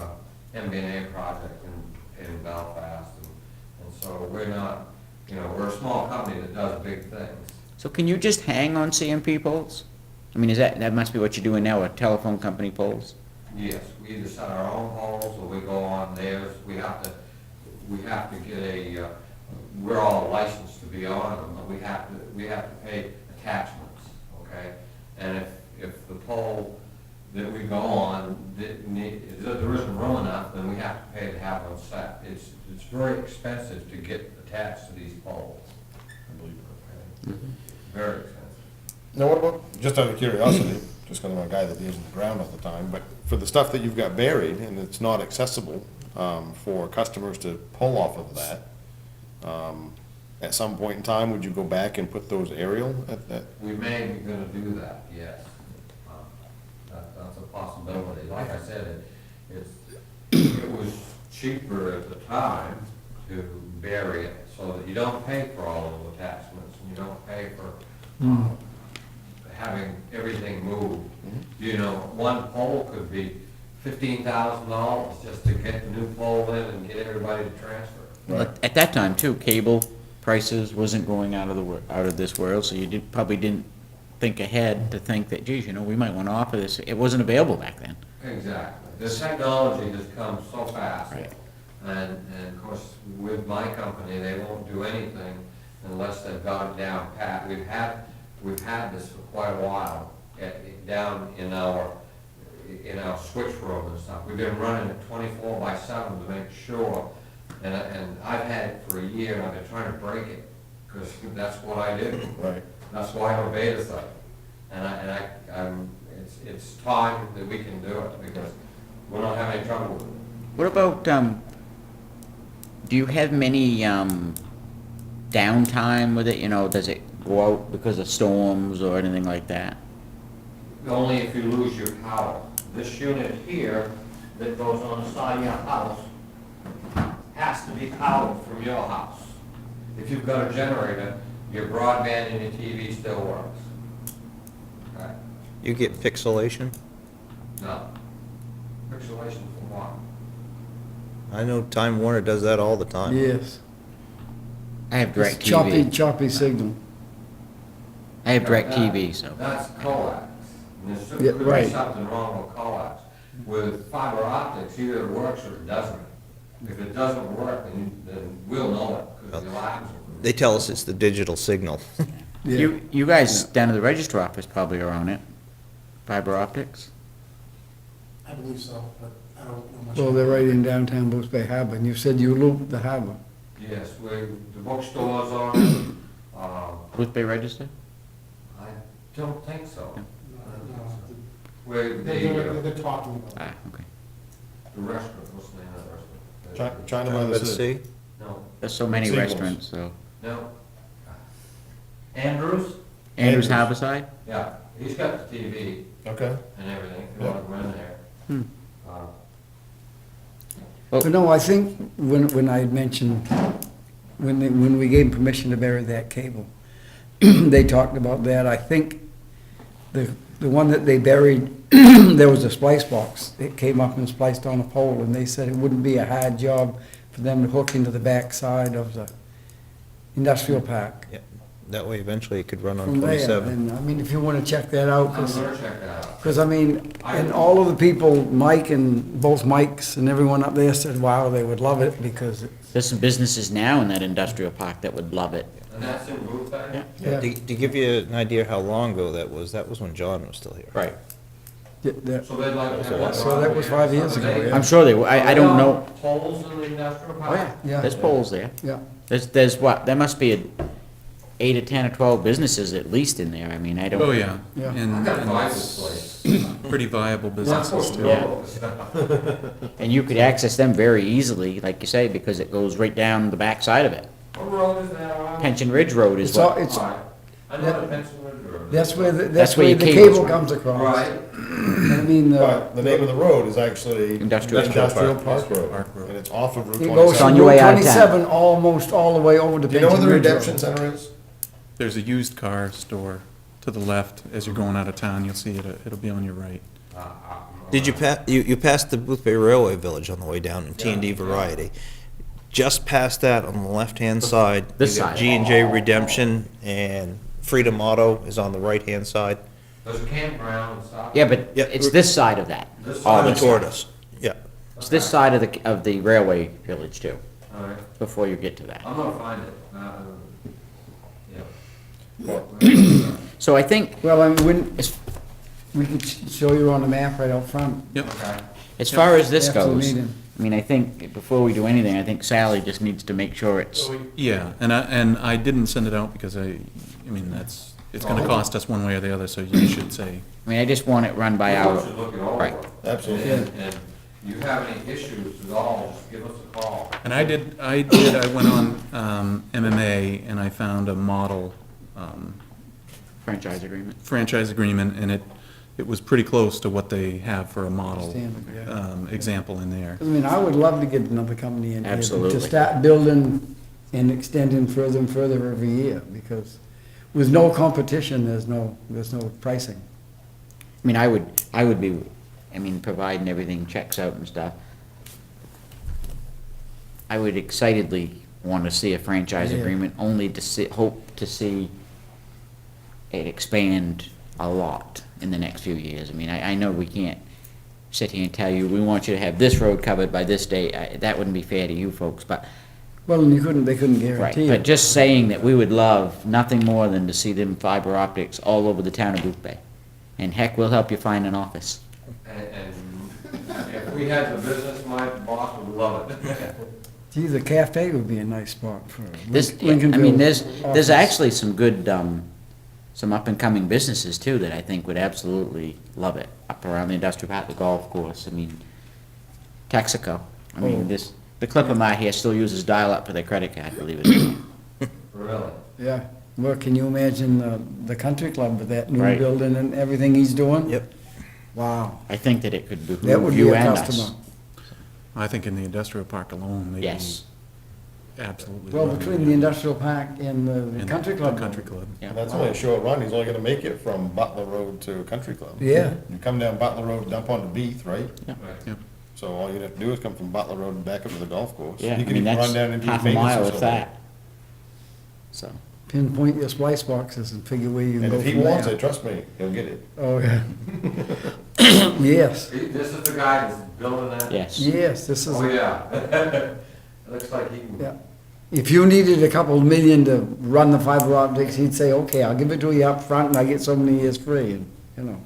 MBNA project in Belfast, and so we're not, we're a small company that does big things. So can you just hang on CMP poles? I mean, that must be what you're doing now, with telephone company poles? Yes, we either set our own poles or we go on theirs. We have to get we're all licensed to be on them, but we have to pay attachments, okay? And if the pole that we go on, there isn't room enough, then we have to pay to have them set. It's very expensive to get attached to these poles. I believe it. Okay? Very expensive. Now, what about, just out of curiosity, just because I'm a guy that deals in the ground all the time, but for the stuff that you've got buried and it's not accessible for customers to pull off of that, at some point in time, would you go back and put those aerial at that? We may be gonna do that, yes. That's a possibility. Like I said, it was cheaper at the time to bury it, so that you don't pay for all of the attachments, and you don't pay for having everything moved. One pole could be $15,000 just to get the new pole in and get everybody to transfer. At that time too, cable prices wasn't going out of this world, so you probably didn't think ahead to think that, geez, we might want to offer this. It wasn't available back then. Exactly. The technology has come so fast. Right. And of course, with my company, they won't do anything unless they've got it down pat. We've had this for quite a while, down in our switch room and stuff. We've been running it 24/7 to make sure. And I've had it for a year, and I've been trying to break it, because that's what I do. Right. That's why I'm a beta site. It's time that we can do it, because we're not having any trouble with it. What about, do you have many downtime with it? Does it go out because of storms or anything like that? Only if you lose your power. This unit here that goes on the side of your house has to be powered from your house. If you've got a generator, your broadband and your TV still works. Okay? You get pixelation? No. Pixelation from what? I know Time Warner does that all the time. Yes. I have It's DirecTV. choppy signal. I have DirecTV, so. That's coax. And there's Yeah, could be right. something wrong with coax. With fiber optics, either it works or it doesn't. If it doesn't work, then we'll know it, because the alarms will. They tell us it's the digital signal. Yeah. You guys down at the register office probably are on it. Fiber optics? I believe so, but I don't know much. Well, they're right in downtown Bruce Bay Harbor, and you said you looped the harbor. Yes, where the bookstore's on, Booth Bay Register? I don't think so. No, Where they're talking about it. Ah, okay. the restaurant, what's the name of the restaurant? China by By the the sea. sea? No, There's so many Seagulls. restaurants, so. no. Andrews? Andrews Harborside? Yeah, he's got the TV Okay. and everything, if you want to go in there. Hmm. Uh, But no, I think when I had mentioned, when we gave them permission to bury that cable, they talked about that. I think the one that they buried, there was a splice box. It came up and spliced on a pole, and they said it wouldn't be a hard job for them to hook into the back side of the industrial park. Yeah, that way eventually it could run on From there, 27. and I mean, if you want to check that out, I'm gonna check that out. because I mean, and all of the people, Mike and both Mikes and everyone up there said, wow, they would love it because it's, There's some businesses now in that industrial park that would love it. And that's in Booth Bay? yeah. To give you an idea how long ago that was when John was still here. Right. So they'd like to have that. So that was 5 years ago, yeah. I'm sure they, I don't know. Poles in the industrial Oh, yeah, park? Yeah. there's poles there. Yeah. There's what, there must be 8 or 10 or 12 businesses at least in there. I mean, I don't. Oh, yeah. Yeah. And I got and five it's this place. pretty viable businesses too. Yeah. And you could access them very easily, like you say, because it goes right down the back side of it. What road is that on? Pension Ridge Road is It's all, what, it's, All right. I know the Pennsylvania Road. that's where, That's where your the cables cable run. comes across. Right. I mean, But the name of the road is actually. Industrial Park Road. Park Road. And it's off of Route it goes on from 27. your way Route out of town. 27 almost all the way over to Do you know where Pension the Ridge Road. redemption center is? There's a used car store to the left. As you're going out of town, you'll see it. It'll be on your right. Did you pass, you passed the Booth Bay Railway Village on the way down in T&D Yeah. Variety. Just past that, on the left-hand side, This you got side. G&J Redemption, and Freedom Auto is on the right-hand side. There's a campground and stuff. yeah, but Yeah. it's this side of that. This All side. the Coming toward us, yeah. It's this side of the railway village too, All right. before you get to that. I'm gonna find it. Yeah. So I think, Well, I mean, we can show you on the map right out front. Yep. Okay. as far as this After the goes, meeting. I mean, I think before we do anything, I think Sally just needs to make sure it's, Yeah, and I didn't send it out because I mean, it's gonna cost us one way or the other, so you should say, I mean, I just want it run by We our, want you to look it over. right. Absolutely. And you have any issues at all, just give us a call. and I went on MMA and I found a model franchise agreement. franchise agreement, and it was pretty close to what they have for a model Standard, yeah. example in there. I mean, I would love to get another company in here Absolutely. to start building and extending further and further every year, because with no competition, there's no pricing. I mean, I would be, I mean, providing everything checks out and stuff. I would excitedly want to see a franchise Yeah. agreement, only to see, hope to see it expand a lot in the next few years. I mean, I know we can't sit here and tell you, we want you to have this road covered by this date. That wouldn't be fair to you folks, but, Well, and they couldn't right. guarantee But it. just saying that we would love nothing more than to see them fiber optics all over the town of Booth Bay. And heck, we'll help you find an office. And if we had the business, my boss would love it. Gee, the cafe would be a nice spot for This, I Lincolnville mean, there's office. actually some good, some up-and-coming businesses too that I think would absolutely love it, up around the industrial park, the golf course, I mean, Texaco. I mean, Oh. the Clipper Mart here still uses dial-up for their credit card, believe it or not. Really? Yeah, well, can you imagine the country club with that new Right. building and everything he's doing? Yep. Wow, I think that it could that would behoove be you a and us. customer. I think in the industrial park alone, they'd be Yes, absolutely. Well, loving between it. the industrial park and And the country club. The country club. yeah. And that's only a short run, he's only gonna make it from Butler Road to Country Club. Yeah. You come down Butler Road, dump onto Beath, right? Right. Yep. So all you'd have to do is come from Butler Road and back up to the golf course. Yeah, I You could mean, even that's run down into your half a maintenance mile if facility. that. So, Pinpoint your splice boxes and figure where you can And go if he from wants there. it, trust me, he'll get it. Oh, yeah. Yes, This is the guy that's building that? yes. yes, this is, Oh, yeah. It looks like he can. yeah. If you needed a couple of million to run the fiber optics, he'd say, okay, I'll give it to you up front and I get so many years free, and, you know.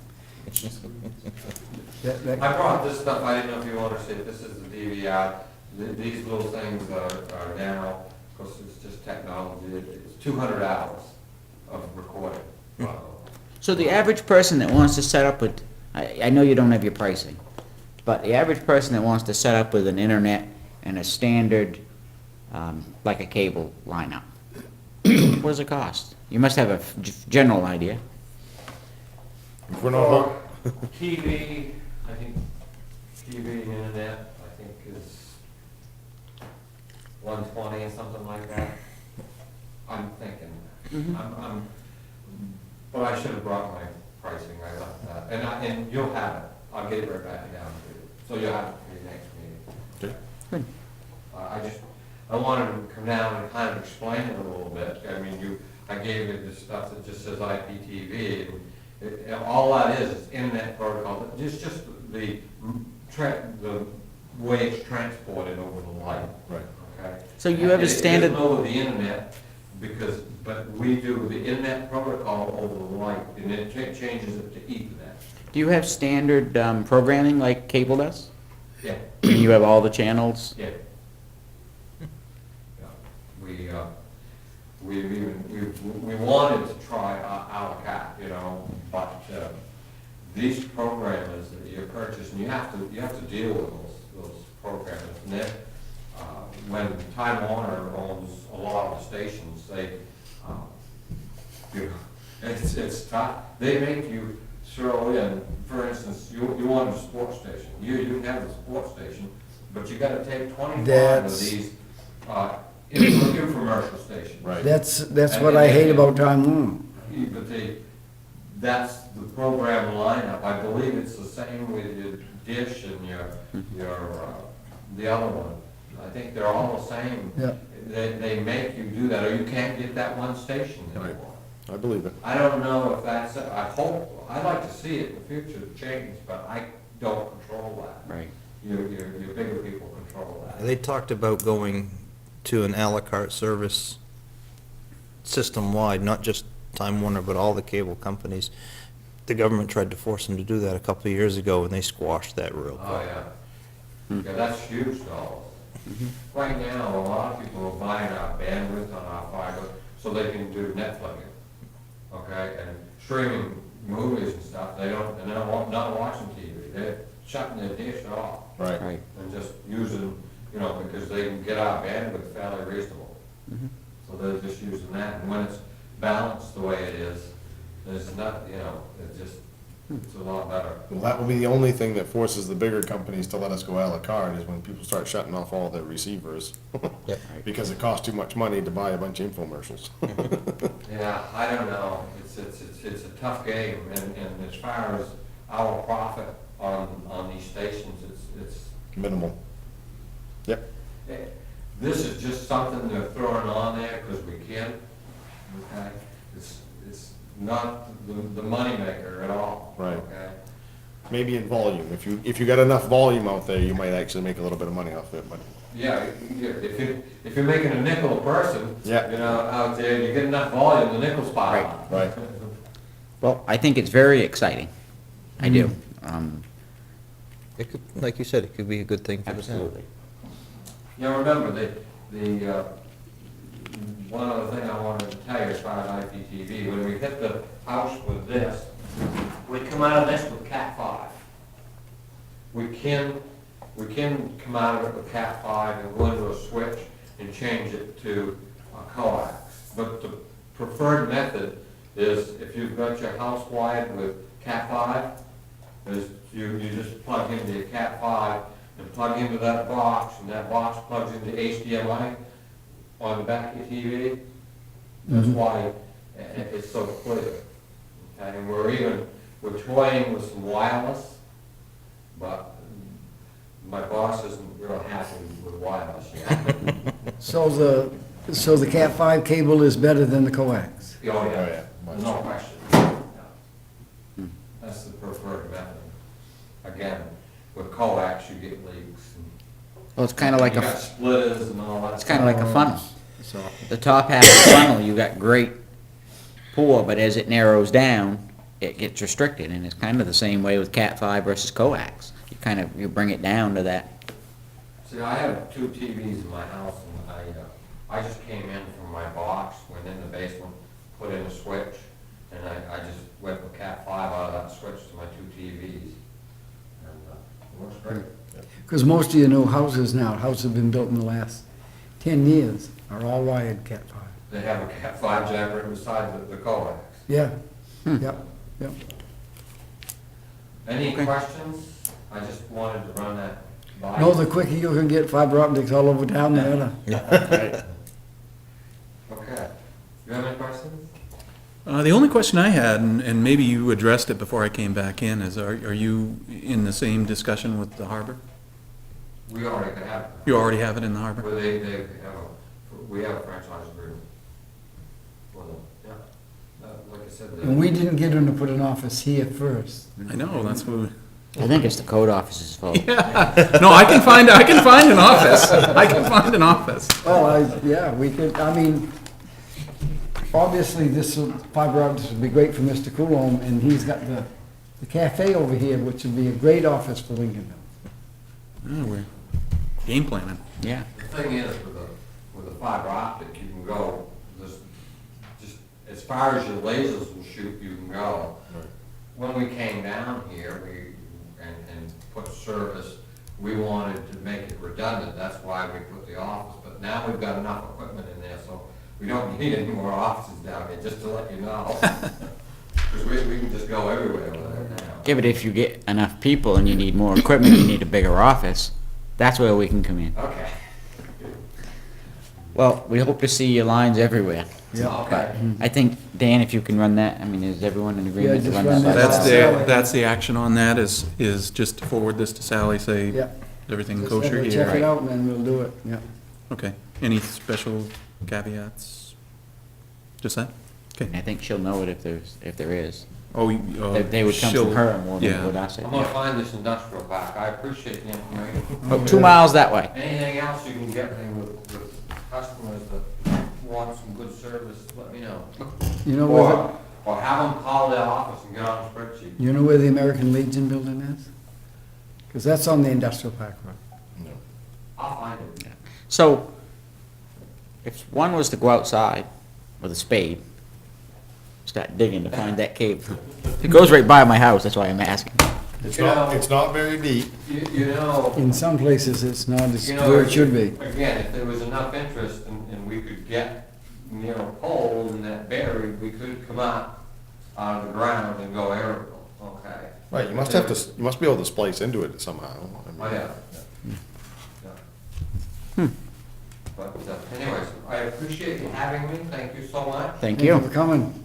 That- I brought this stuff, I didn't know if you want to see it, this is the DVR. These little things are now, of course, it's just technology, it's 200 hours of recording. So the average person that wants to set up with, I know you don't have your pricing, but the average person that wants to set up with an internet and a standard, like a cable lineup, what does it cost? You must have a general idea. If we're not, TV, I think, TV and internet, I think is 120 or something like that. I'm thinking, but I should have brought my pricing, I left that, and you'll have it, I'll get it right back down to you, so you'll have it for your next meeting. Good. I wanted to come down and kind of explain it a little bit, I mean, I gave you this stuff that just says IPTV, and all that is internet protocol, just the way it's transported over the line. right. Okay? So you have a standard- It isn't over the internet, but we do the internet protocol over the line, and it changes it to Ethernet. Do you have standard programming like cable does? Yeah, And you have all the channels? yeah. Yeah. We wanted to try a la carte, you know, but these programmers that you purchase, and you have to deal with those programmers. And then, when Time Warner owns a lot of the stations, they, you know, it's tough. They make you throw in, for instance, you want a sports station. You can have a sports station, but you gotta take 25 of That's- these infomercial stations. Right. That's what I hate about Time Warner. But that's the program lineup. I believe it's the same with your Dish and the other one. I think they're all the same. Yeah. They make you do that, or you can't get that one station anymore. I believe it. I don't know if that's, I'd like to see it in the future change, but I don't control that. Right. Your bigger people control that. They talked about going to an à la carte service system-wide, not just Time Warner, but all the cable companies. The government tried to force them to do that a couple of years ago, and they squashed that real Oh, quick. yeah. Yeah, that's huge dollars. Right now, a lot of people are buying our bandwidth on our fiber so they can do Netflix, okay, and streaming movies and stuff. They're not watching TV. They're shutting their dish off Right. Right. and just using, you know, because they can get our bandwidth fairly reasonable. So they're just using that, and when it's balanced the way it is, there's not, you know, it's a lot better. Well, that will be the only thing that forces the bigger companies to let us go à la carte, is when people start shutting off all their receivers. Yep. Because it costs too much money to buy a bunch of infomercials. Yeah, I don't know, it's a tough game, and as far as our profit on these stations, it's, Minimal. Yep. this is just something they're throwing on there because we can, okay? It's not the moneymaker at all. Right. Okay? Maybe in volume. If you got enough volume out there, you might actually make a little bit of money off it, but Yeah, if you're making a nickel a person, Yeah. you know, out there, you get enough volume, the nickel's pile on. Right. Well, I think it's very exciting. I do. It could, like you said, it could be a good thing for the town. Absolutely. Now, remember, one other thing I wanted to tell you as far as IPTV, when we hit the house with this, we come out of this with Cat 5. We can come out of it with Cat 5 and go into a switch and change it to coax. But the preferred method is, if you've got your house wired with Cat 5, is you just plug into your Cat 5 and plug into that box, and that box plugs into HDMI on the back of your TV. That's why it's so clear. Okay, and we're toying with some wireless, but my boss isn't real happy with wireless yet. So the Cat 5 cable is better than the coax? Oh, Oh, yeah, yeah. there's no question. Yeah. That's the preferred method. Again, with coax, you get leaks. And Well, it's kind of like you got a, splitters and all that. it's kind of like a funnel. The top half of the funnel, you got great pour, but as it narrows down, it gets restricted, and it's kind of the same way with Cat 5 versus coax. You bring it down to that. See, I have 2 TVs in my house, and I just came in from my box, went in the basement, put in a switch, and I just went with Cat 5 out of that switch to my 2 TVs. And it works great. Because most of your new houses now, houses have been built in the last 10 years, are all wired Cat 5. They have a Cat 5 jack right beside the coax. Yeah, yep, yep. Any questions? I just wanted to run that by. No, the quicker you can get fiber optics all over town, the better. Okay. You have any questions? The only question I had, and maybe you addressed it before I came back in, is are you in the same discussion with the harbor? We already have it. You already have it in the harbor? Well, we have a franchise agreement with them, yeah. Like I said, And we didn't get them to put an office here first. I know, that's what. I think it's the code office's fault. No, I can find an office. I can find an office. Well, yeah, we could, I mean, obviously fiber optics would be great for Mr. Coulomb, and he's got the cafe over here, which would be a great office for Lincolnville. Oh, we're game planning. Yeah. the thing is, with the fiber optic, you can go, just as far as your lasers will shoot, you can go. When we came down here, and put service, we wanted to make it redundant, that's why we put the office, but now we've got enough equipment in there, so we don't need any more offices down here, just to let you know. Because we can just go everywhere with it now. Yeah, but if you get enough people and you need more equipment, you need a bigger office, that's where we can come in. Okay. Well, we hope to see your lines everywhere. Okay. I think, Dan, if you can run that, I mean, is everyone in agreement to just run run that? that. That's the action on that, is just to forward this to Sally, say, Yeah. everything Just have kosher her here. check it out, and then we'll do it, yeah. Okay, any special caveats? Just that? Okay. I think she'll know it if there is. Oh, They would come from her more than yeah. would us. I'm gonna find this industrial park, I appreciate the information. About 2 miles that way. Anything else you can get me with customers that want some good service, let me know. You know where, Or have them call their office and get on a spreadsheet. you know where the American Legion building is? Because that's on the industrial park road. I'll find it. So, if one was to go outside with a spade, start digging to find that cave. It goes right by my house, that's why I'm asking. It's not very deep. You know, In some places, it's not as you know, where it should be. Again, if there was enough interest and we could get near a pole and that buried, we could come up out of the ground and go aerial, okay? Right, you must be able to splice into it somehow. I mean, Oh, yeah. But anyways, I appreciate you having me, thank you so much. Thank Thank you. for coming.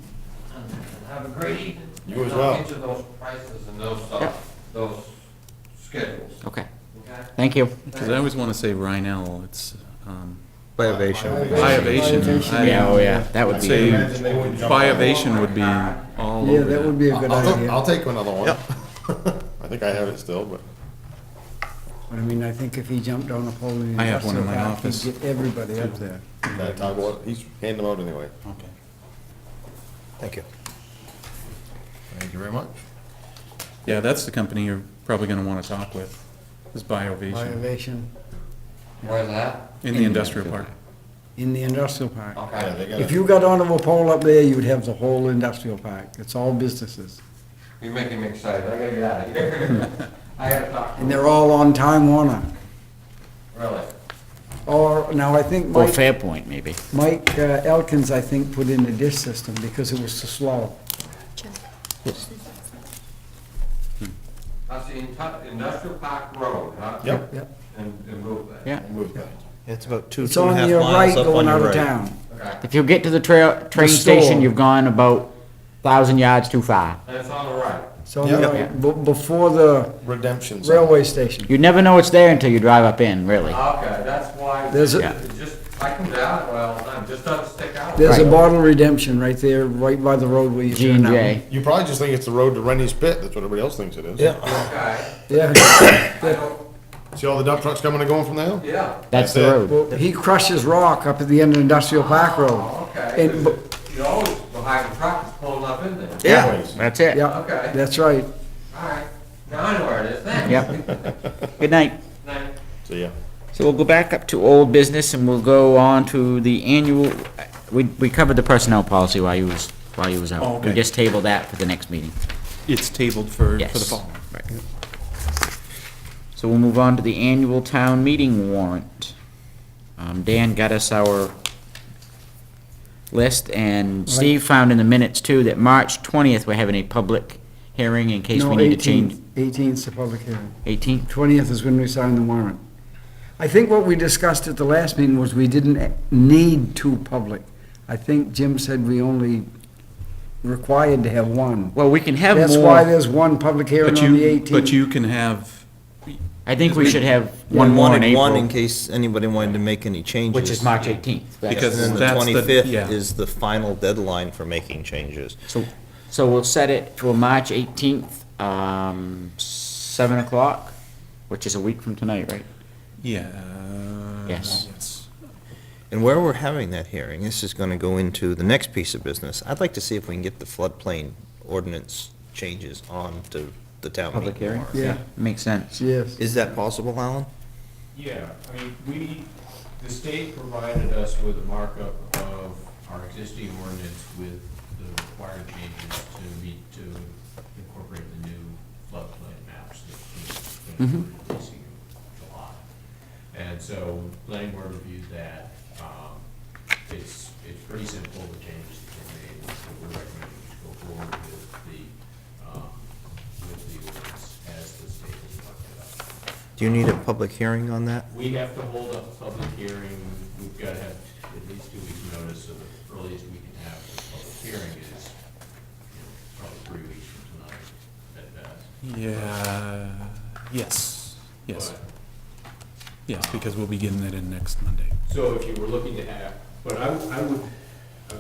And have a great evening. You as And well. I'll get you those prices and those schedules, Okay, okay? thank you. Because I always want to say Rhinell, it's, By ovation. Biovation. I- Yeah, oh yeah, that would I'd be, say Imagine they wouldn't jump on Biovation would be all Yeah, over that would be a good idea. I'll take another one. I think I have it still, but. But I mean, I think if he jumped on a pole in the I have one in industrial my park, office. he'd get everybody up there. That time, well, he's handing them out anyway. Okay. Thank you. Thank you very much. Yeah, that's the company you're probably going to want to talk with, is Biovation, Biovation Where's that? in the industrial park. in the industrial park. Yeah, Okay. they got If it. you got onto a pole up there, you'd have the whole industrial park. It's all businesses. You're making me excited, I gotta get out of here. I gotta talk to And they're all on Time Warner. Really? Or, now I think or Mike Fairpoint maybe. Elkins, I think, put in a dish system because it was too slow. That's the industrial park road, huh? Yep. Yep. And move that. Yeah. Move that. It's about two It's and a on half your right miles up on going your out of right. town. Okay. If you get to the train store. station, you've gone about 1,000 yards too far. And it's on the right. It's on the Yep. right, before the Redemption. zone. railway station. You never know it's there until you drive up in, really. Okay, that's why. There's a- It just, I come down, well, it just doesn't stick out. There's a Right. bottle redemption right there, right by the road where you G turn and out. J. You probably just think it's the road to Rennie's Pit, that's what everybody else thinks it is. Yeah. Okay. Yeah, I don't, See all the dump trucks coming and going from there? yeah. That's That's the it. road. well, he crushes rock up at the end of Industrial Park Road. Oh, okay. And, but You always, behind the truck is pulling up in there. Yeah, that's it. Yeah, Okay. that's right. All right, now I know where it is, thanks. Yep. Good night. Night. So, yeah. So we'll go back up to old business and we'll go on to the annual, we covered the personnel policy while you was Oh, out. We okay. just tabled that for the next meeting. It's tabled for the Yes. fall. Right. So we'll move on to the annual town meeting warrant. Dan got us our list, and Steve found in the minutes too that March 20th, we're having a public hearing in case we No, need to change. 18th 's the public hearing. 18th? 20th is when we sign the warrant. I think what we discussed at the last meeting was we didn't need two public. I think Jim said we only required to have one. Well, we can have That's why more. there's one public hearing But on the you, 18th. but you can have, I think we should have We one more in wanted one in April, case anybody wanted to make any changes. which is March 18th. Because And then the that's the- 25th yeah. is the final deadline for making changes. So we'll set it for March 18th, 7 o'clock, which is a week from tonight, right? yeah. Yes. And where we're having that hearing, this is gonna go into the next piece of business. I'd like to see if we can get the floodplain ordinance changes on to the town Public meeting hearing? warrant. Yeah, Makes sense. yes. Is that possible, Alan? Yeah, I mean, the state provided us with a markup of our existing ordinance with the required changes to incorporate the new floodplain maps that we're going to be releasing in July. And so planning board reviewed that. It's pretty simple, the changes that were made, so we're recommending to go forward with the ordinance as the state has marked it up. Do you need a public hearing on that? We have to hold up a public hearing, we've got to have at least 2 weeks' notice, so the earliest we can have the public hearing is, probably 3 weeks from tonight at best. Yeah, yes, yes, But- yes, because we'll be getting it in next Monday. So if you were looking to have, but I would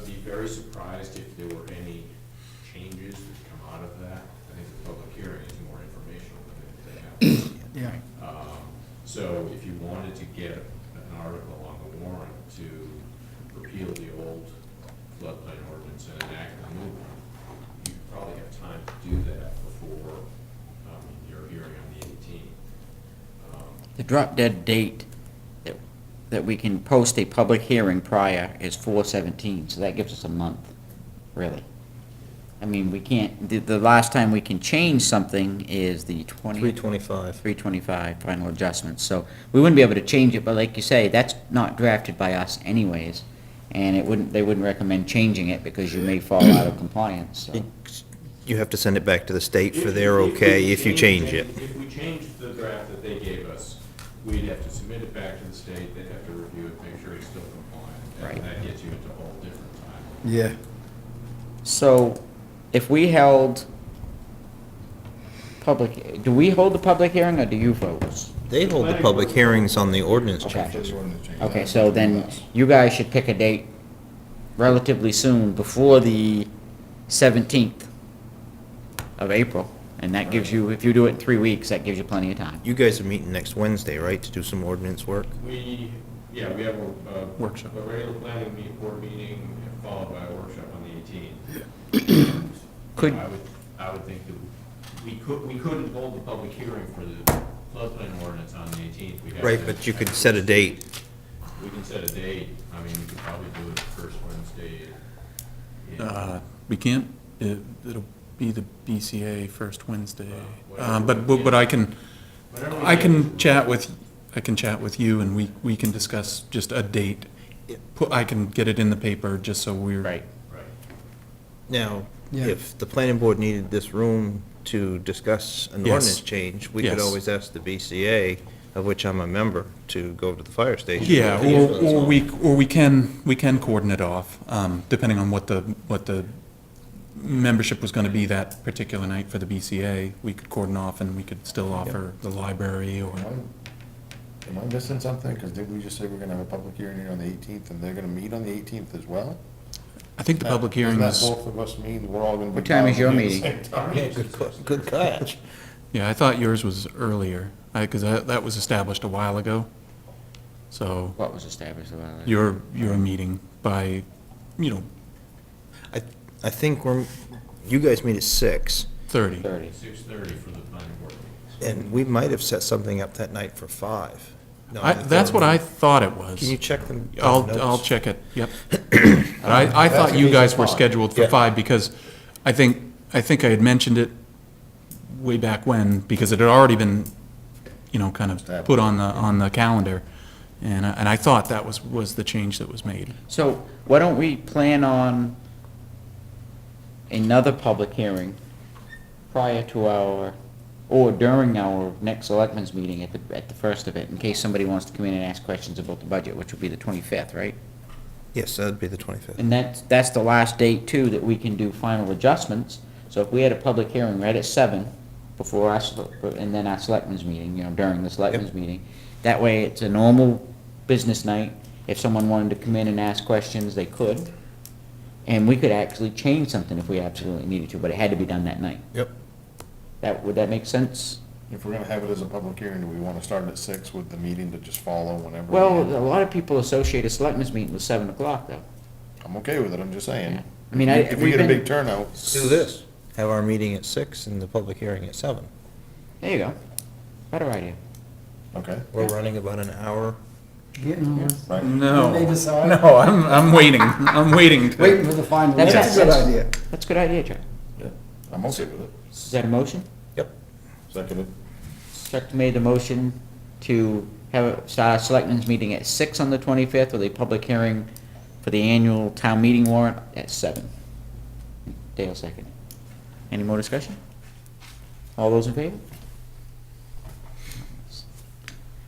be very surprised if there were any changes that come out of that. I think the public hearing is more informational than anything else. Yeah. So if you wanted to get an article on the warrant to repeal the old floodplain ordinance and enact the new one, you probably have time to do that before your hearing on the 18th. The drop dead date that we can post a public hearing prior is 4/17, so that gives us a month, really. I mean, we can't, the last time we can change something is the 325. 325 final adjustments, so we wouldn't be able to change it, but like you say, that's not drafted by us anyways, and they wouldn't recommend changing it because you may fall out of compliance, so. You have to send it back to the state for their okay if you change it. If we change the draft that they gave us, we'd have to submit it back to the state, they'd have to review it, make sure it's still compliant. Right. And that gets you into a whole different time. Yeah. So, if we held do we hold the public hearing, or do you folks? They hold the public hearings on the ordinance Okay. changes. Okay, so then you guys should pick a date relatively soon, before the 17th of April, and that gives you, if you do it in 3 weeks, that gives you plenty of time. You guys are meeting next Wednesday, right, to do some ordinance work? We have a Workshop. a regular planning board meeting followed by a workshop on the 18th. Could- I would think that we couldn't hold the public hearing for the floodplain ordinance on the 18th. We'd have Right, to- but you could set a date. We can set a date, I mean, we could probably do it the first Wednesday in. We can't, it'll be the BCA first Wednesday. Well, But I can, whatever we I get. can chat with you and we can discuss just a date. I can get it in the paper just so we're. Right. Right. Now, Yeah. if the planning board needed this room to discuss an Yes. ordinance change, we could Yes. always ask the BCA, of which I'm a member, to go to the fire station. Yeah, or we can coordinate off, depending on what the membership was gonna be that particular night for the BCA. We could coordinate off and we could still offer the library or, Am I missing something? Because didn't we just say we're gonna have a public hearing on the 18th, and they're gonna meet on the 18th as well? I think the public hearing Doesn't was, that both of us mean we're all gonna be. What time is your down at the meeting? same time? Yeah, good catch. yeah, I thought yours was earlier, because that was established a while ago. So What was established about it? your meeting by, I think you guys meet at 6, 30. 30. 6:30 for the planning board meetings. and we might have set something up that night for 5. No, That's what I thought it was. Can you check them? I'll notes? check it, yep. But I thought you guys were scheduled for Yeah. 5 because I think I had mentioned it way back when, because it had already been, kind of put on the calendar. And I thought that was the change that was made. So why don't we plan on another public hearing prior to or during our next selectmen's meeting at the first of it, in case somebody wants to come in and ask questions about the budget, which would be the 25th, right? Yes, that'd be the 25th. And that's the last date too, that we can do final adjustments. So if we had a public hearing right at 7 before and then our selectmen's meeting, during the selectmen's meeting, that way it's a normal business night. If someone wanted to come in and ask questions, they could. And we could actually change something if we absolutely needed to, but it had to be done that night. Yep. Would that make sense? If we're gonna have it as a public hearing, do we wanna start at 6 with the meeting to just follow whenever? we Well, end? a lot of people associate a selectmen's meeting with 7 o'clock though. I'm okay with it, I'm just saying. Yeah. I mean, If we we've get a been- big turnout, Do this. Have our meeting at 6 and the public hearing at 7. There you go. Better idea. okay, We're running about an hour. Getting there. right? No, They decide. no, I'm waiting, Waiting for the final. That's- That's a good that's- idea. That's a good idea, Chuck. Yeah, I'm okay with it. Is that a motion? Yep. Seconded. Chuck made the motion to have a selectmen's meeting at 6 on the 25th with a public hearing for the annual town meeting warrant at 7. Dale second. Any more discussion? All those in favor?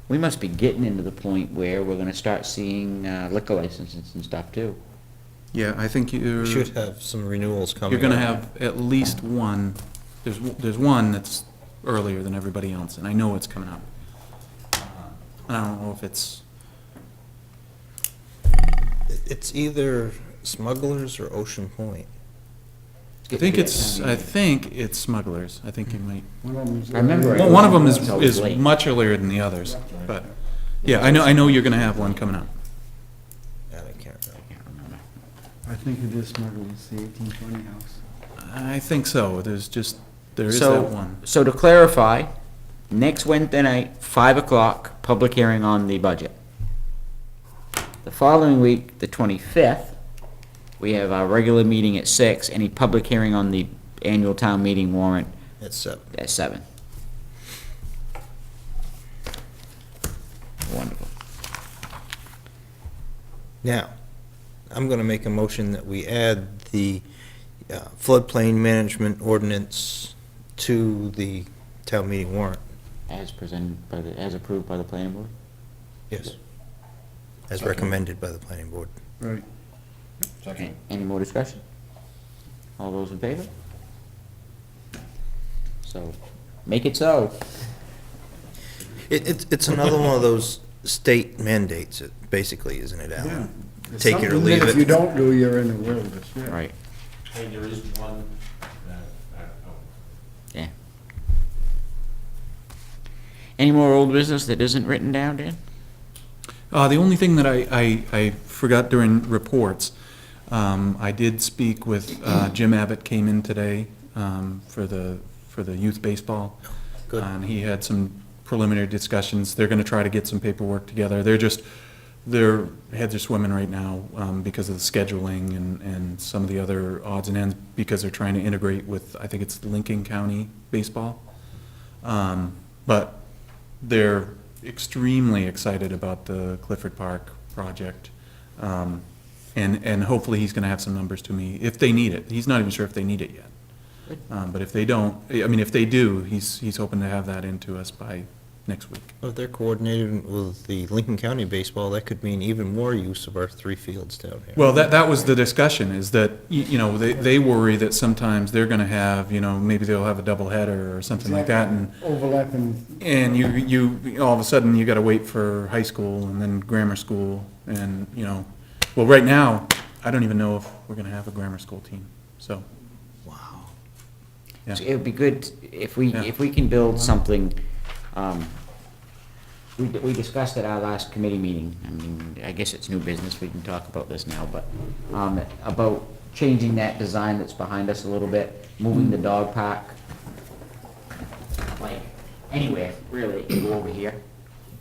We must be getting into the point where we're gonna start seeing liquor licenses and stuff too. Yeah, I think We should have some renewals coming. you're gonna up. have at least one, there's one that's earlier than everybody else, and I know it's coming up. I don't know if it's, It's either Smugglers or Ocean Point. I think it's Smugglers. I think you might, One of them's- I remember- well, one of them It's always is late. much earlier than the others, but, yeah, I know you're gonna have one coming up. I can't remember. I think it is Smuggler's, the 1820 house. I think so, there is So- that one. So to clarify, next Wednesday night, 5 o'clock, public hearing on the budget. The following week, the 25th, we have our regular meeting at 6, any public hearing on the annual town meeting warrant It's 7. at 7. Wonderful. Now, I'm going to make a motion that we add the floodplain management ordinance to the town meeting warrant. As presented as approved by the planning board? Yes. As recommended by the planning board. Right. Second. Any more discussion? All those in favor? So, make it so. It's another one of those state mandates, basically, isn't it, Alan? Yeah. Take it or Something leave that it. If you don't do, you're in the wilderness, yeah. Right, And there is one yeah. Any more old business that isn't written down, Dan? The only thing that I forgot during reports, I did speak with, Jim Abbott came in today, for the youth baseball. Good. And he had some preliminary discussions. They're gonna try to get some paperwork together. Their heads are swimming right now, because of the scheduling and some of the other odds and ends, because they're trying to integrate with, I think it's Lincoln County baseball. But they're extremely excited about the Clifford Park project. And hopefully he's gonna have some numbers to me, if they need it. He's not even sure if they need it yet. But if they don't, if they do, he's hoping to have that into us by next week. Well, if they're coordinated with the Lincoln County baseball, that could mean even more use of our 3 fields down here. Well, that was the discussion, is that, they worry that sometimes they're gonna have, maybe they'll have a doubleheader or something like that, and Overlapping. you all of a sudden, you gotta wait for high school and then grammar school, and, well, right now, I don't even know if we're gonna have a grammar school team, so. Wow. Yeah. So it would be good if we Yeah. can build something, we discussed at our last committee meeting, I mean, I guess it's new business, we can talk about this now, but, about changing that design that's behind us a little bit, moving the dog park, like, anywhere, really, you go over here,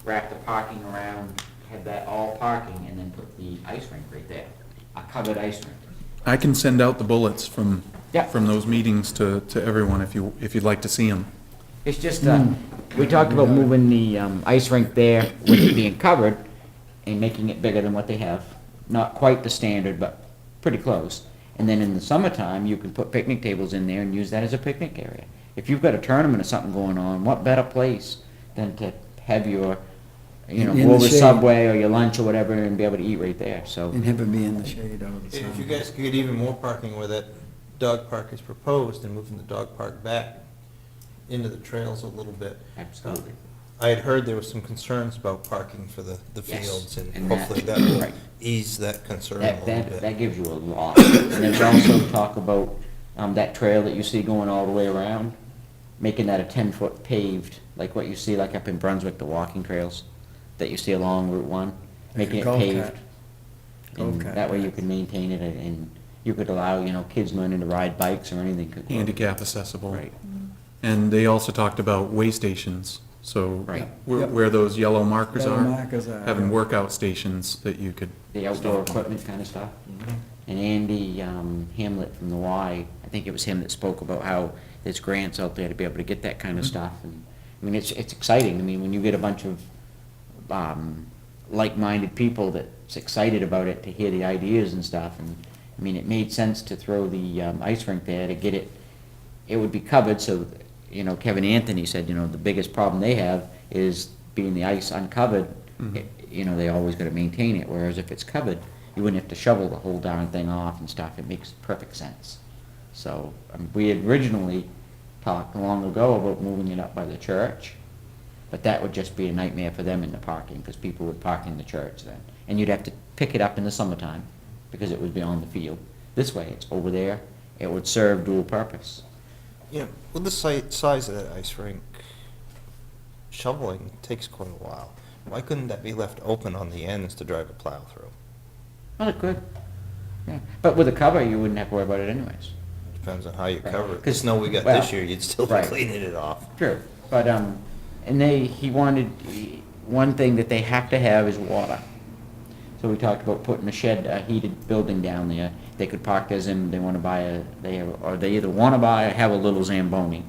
wrap the parking around, have that all parking, and then put the ice rink right there, a covered ice rink. I can send out the bullets from, Yeah. from those meetings to everyone if you'd like to see them. It's just, we talked about moving the ice rink there with it being covered and making it bigger than what they have. Not quite the standard, but pretty close. And then in the summertime, you can put picnic tables in there and use that as a picnic area. If you've got a tournament or something going on, what better place than to have your, you know, In the go over shade. Subway or your lunch or whatever and be able to eat right there, so. And have it be in the shade all the If you time. guys could get even more parking where that dog park is proposed and moving the dog park back into the trails a little bit. Absolutely. I had heard there was some concerns about parking for the Yes, fields, and and that- hopefully that will right. ease that concern a That, little that bit. gives you a lot. And there's also talk about, that trail that you see going all the way around, making that a 10-foot paved, like what you see like up in Brunswick, the walking trails that you see along Route 1, making it golf paved. cart. And Golf cart that way you path. can maintain it and you could allow, you know, kids learning to ride bikes or anything. could go. Handicap accessible. Right, And they also talked about way stations, so right. where those yellow markers Yellow are, markers are, having yeah. workout stations that you could, The outdoor equipment kind of stuff. And Andy Hamlet from the Y, I think it was him that spoke about how there's grants out there to be able to get that kind of stuff. And I mean, it's exciting. I mean, when you get a bunch of like-minded people that's excited about it, to hear the ideas and stuff. And I mean, it made sense to throw the ice rink there to get it, it would be covered, so, you know, Kevin Anthony said, you know, the biggest problem they have is being the ice uncovered, you know, they always gotta maintain it, whereas if it's covered, you wouldn't have to shovel the whole darn thing off and stuff, it makes perfect sense. So, we had originally talked long ago about moving it up by the church, but that would just be a nightmare for them in the parking, because people would park in the church then. And you'd have to pick it up in the summertime, because it would be on the field. This way, it's over there, it would serve dual purpose. You know, with the size of that ice rink, shoveling takes quite a while. Why couldn't that be left open on the ends to drive a plow through? Well, it could, yeah. But with a cover, you wouldn't have to worry about it anyways. Depends on how you Right. cover it. The 'Cause- snow we got well, this year, you'd still be right. cleaning it off. True, but, and he wanted, one thing that they have to have is water. So we talked about putting a shed, a heated building down there. They could park as in, they wanna buy or they either wanna buy or have a little Zamboni.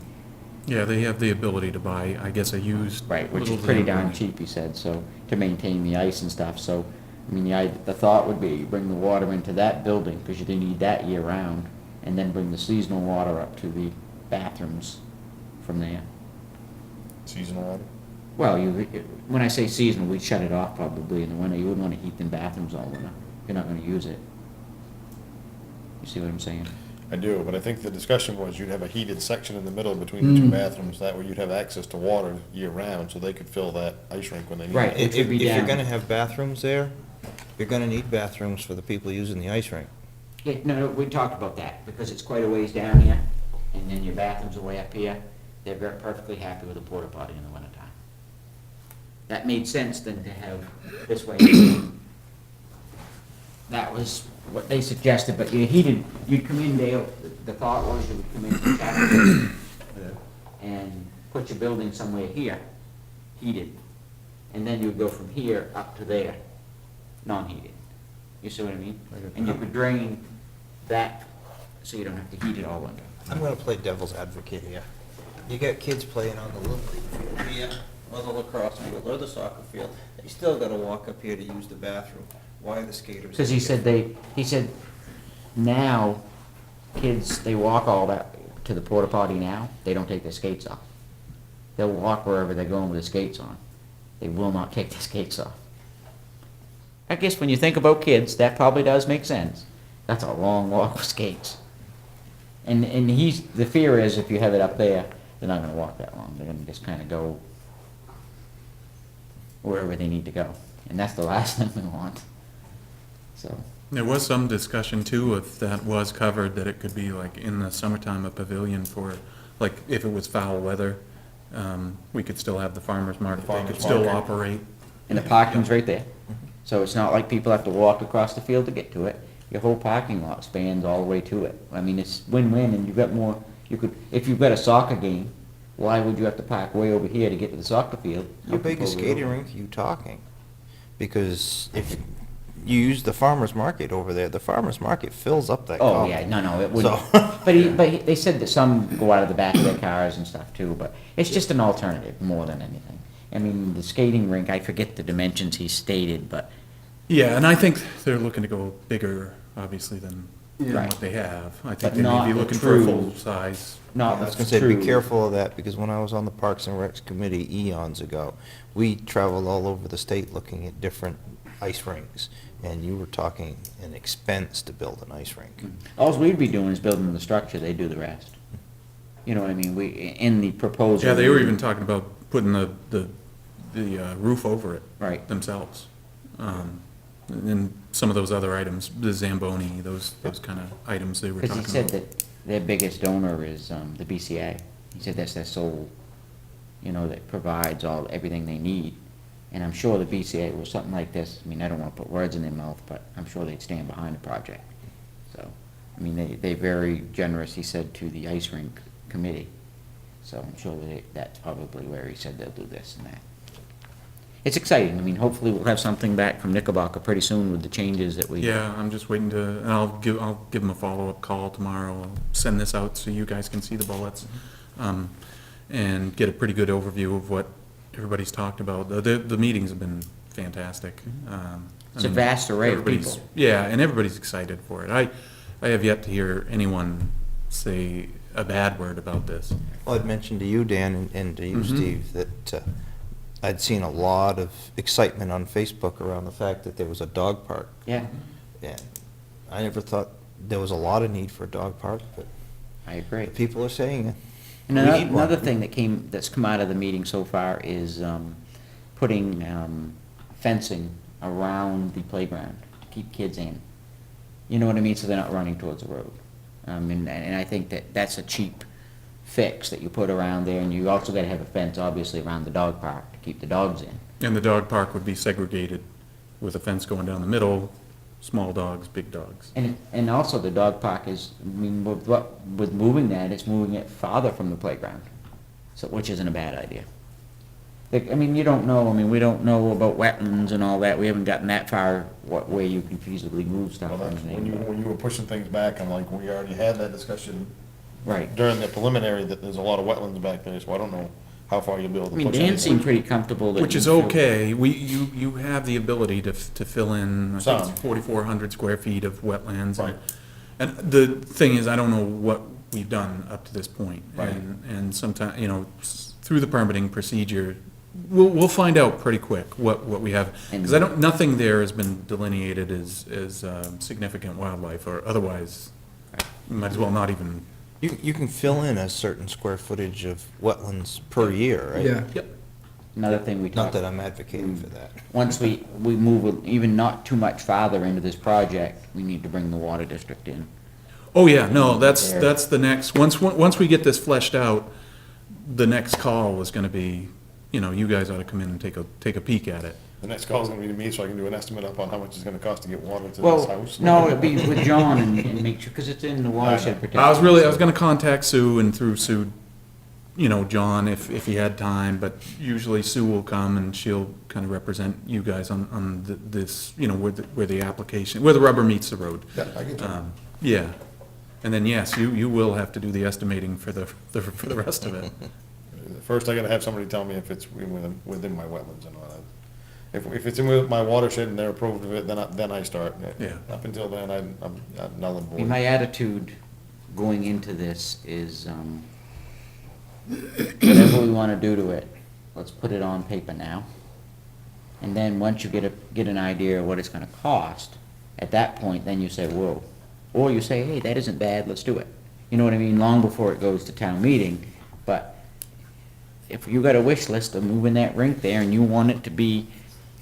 yeah, they have the ability to buy, I guess, a used. Right, which is little pretty Zamboni. darn cheap, he said, so, to maintain the ice and stuff, so, I mean, the thought would be, you bring the water into that building, because you need that year-round, and then bring the seasonal water up to the bathrooms from there. Seasonal water? Well, when I say seasonal, we'd shut it off probably in the winter, you wouldn't wanna heat them bathrooms all winter, you're not gonna use it. You see what I'm saying? I do, but I think the discussion was you'd have a heated section in the middle between the two bathrooms, that way you'd have access to water year-round, so they could fill that ice rink when they need Right. it. Which would be If you're down. gonna have bathrooms there, you're gonna need bathrooms for the people using the ice rink. Yeah, no, we talked about that, because it's quite a ways down here, and then your bathrooms are way up here, they're very perfectly happy with a porta potty in the wintertime. That made sense then to have this way. That was what they suggested, but you'd come in, Dale, the thought was you would come in from Chapel and put your building somewhere here, heated, and then you would go from here up to there, non-heated. You see what I mean? And you could drain that, so you don't have to heat it all winter. I'm gonna play devil's advocate here. You got kids playing on the little league field here, or the lacrosse field, or the soccer field. They still gotta walk up here to use the bathroom. Why are the skaters? Because he said now, kids, they walk all that to the porta potty now, they don't take their skates off. They'll walk wherever they're going with their skates on. They will not take their skates off. I guess when you think about kids, that probably does make sense. That's a long walk with skates. And the fear is if you have it up there, they're not gonna walk that long, they're gonna just kinda go wherever they need to go. And that's the last thing we want. So, There was some discussion too, if that was covered, that it could be like in the summertime, a pavilion for, like, if it was foul weather, we could still have the farmer's market, they could farmer's still market. operate. and the parking's right there. So it's not like people have to walk across the field to get to it. your whole parking lot spans all the way to it. I mean, it's win-win, and you've got more, you could, if you've got a soccer game, why would you have to park way over here to get to the soccer field? How big a skating rink are you talking? Because if you use the farmer's market over there, the farmer's market fills up that Oh, common. yeah, no, it wouldn't. So- They said that some go out of the back of their cars and stuff too, but it's just an alternative more than anything. I mean, the skating rink, I forget the dimensions he stated, but, Yeah, and I think they're looking to go bigger, obviously, than Right. what they have. I But think they not may be the looking for a true- full size. not I was the gonna say, be true- careful of that, because when I was on the Parks and Recs committee eons ago, we traveled all over the state looking at different ice rinks, and you were talking an expense to build an ice rink. All we'd be doing is building the structure, they do the rest. You know what I mean? We, in the proposal. Yeah, they were even talking about putting the roof over it. Right. Themselves. And some of those other items, the Zamboni, those kind of items they were Because talking he about. said that their biggest donor is the BCA. He said that's their sole, that provides everything they need. And I'm sure the BCA was something like this. I mean, I don't want to put words in their mouth, but I'm sure they'd stand behind the project. So, I mean, they're very generous, he said, to the ice rink committee. So I'm sure that's probably where he said they'll do this and that. It's exciting. I mean, hopefully we'll have something back from Knickerbocker pretty soon with the changes that we. Yeah, I'm just waiting to, and I'll give them a follow-up call tomorrow. I'll send this out so you guys can see the bullets, and get a pretty good overview of what everybody's talked about. The meetings have been fantastic. It's a vast array of everybody's- people. Yeah, and everybody's excited for it. I have yet to hear anyone say a bad word about this. Well, I'd mentioned to you, Dan, and to you, Mhm. Steve, that I'd seen a lot of excitement on Facebook around the fact that there was a dog park. Yeah, And I never thought there was a lot of need for a dog park, but I agree. people are saying it. And We need one. another thing that's come out of the meeting so far is putting fencing around the playground to keep kids in. You know what I mean? So they're not running towards the road. And I think that's a cheap fix that you put around there, and you also gotta have a fence, obviously, around the dog park to keep the dogs in. And the dog park would be segregated with a fence going down the middle, small dogs, big dogs. And also the dog park is, I mean, with moving that, it's moving it farther from the playground, so, which isn't a bad idea. I mean, we don't know about wetlands and all that, we haven't gotten that far, where you can feasibly move stuff. Well, that's, from when there. you were pushing things back, I'm like, we already had that discussion Right. during the preliminary, that there's a lot of wetlands back there, so I don't know how far you'll be able I to mean, push Dan anything. seemed pretty comfortable that. Which is you feel- okay. You have the ability to fill in, I think Some. it's 4,400 square feet of wetlands. Right. And the thing is, I don't know what we've done up to this point. Right. And sometimes, through the permitting procedure, we'll find out pretty quick what we have. Because nothing there has been delineated as significant wildlife, or otherwise, might as well not even. You can fill in a certain square footage of wetlands per year, right? Yeah. Yep. Another thing we Not talked, that I'm advocating for that. once we move even not too much farther into this project, we need to bring the water district in. Oh, yeah, no, that's There. the next, once we get this fleshed out, the next call is gonna be, you guys ought to come in and take a peek at it. The next call's gonna be to me, so I can do an estimate up on how much it's gonna cost to get water to this Well, house. no, it'd be with John and make sure, because it's in the watershed protection. I was gonna contact Sue, and through Sue, John, if he had time, but usually Sue will come and she'll kind of represent you guys on this, where the application, where the rubber meets the road. Yeah, I get you. Yeah, and then, yes, you will have to do the estimating for the rest of it. First, I gotta have somebody tell me if it's within my wetlands or not. If it's in my watershed and they're approved of it, then I start. Yeah. Up until then, I'm null and I mean, void. my attitude going into this is, whatever we want to do to it, let's put it on paper now. And then once you get an idea of what it's going to cost, at that point, then you say, whoa. Or you say, hey, that isn't bad, let's do it. You know what I mean? Long before it goes to town meeting. But if you got a wish list of moving that rink there and you want it to be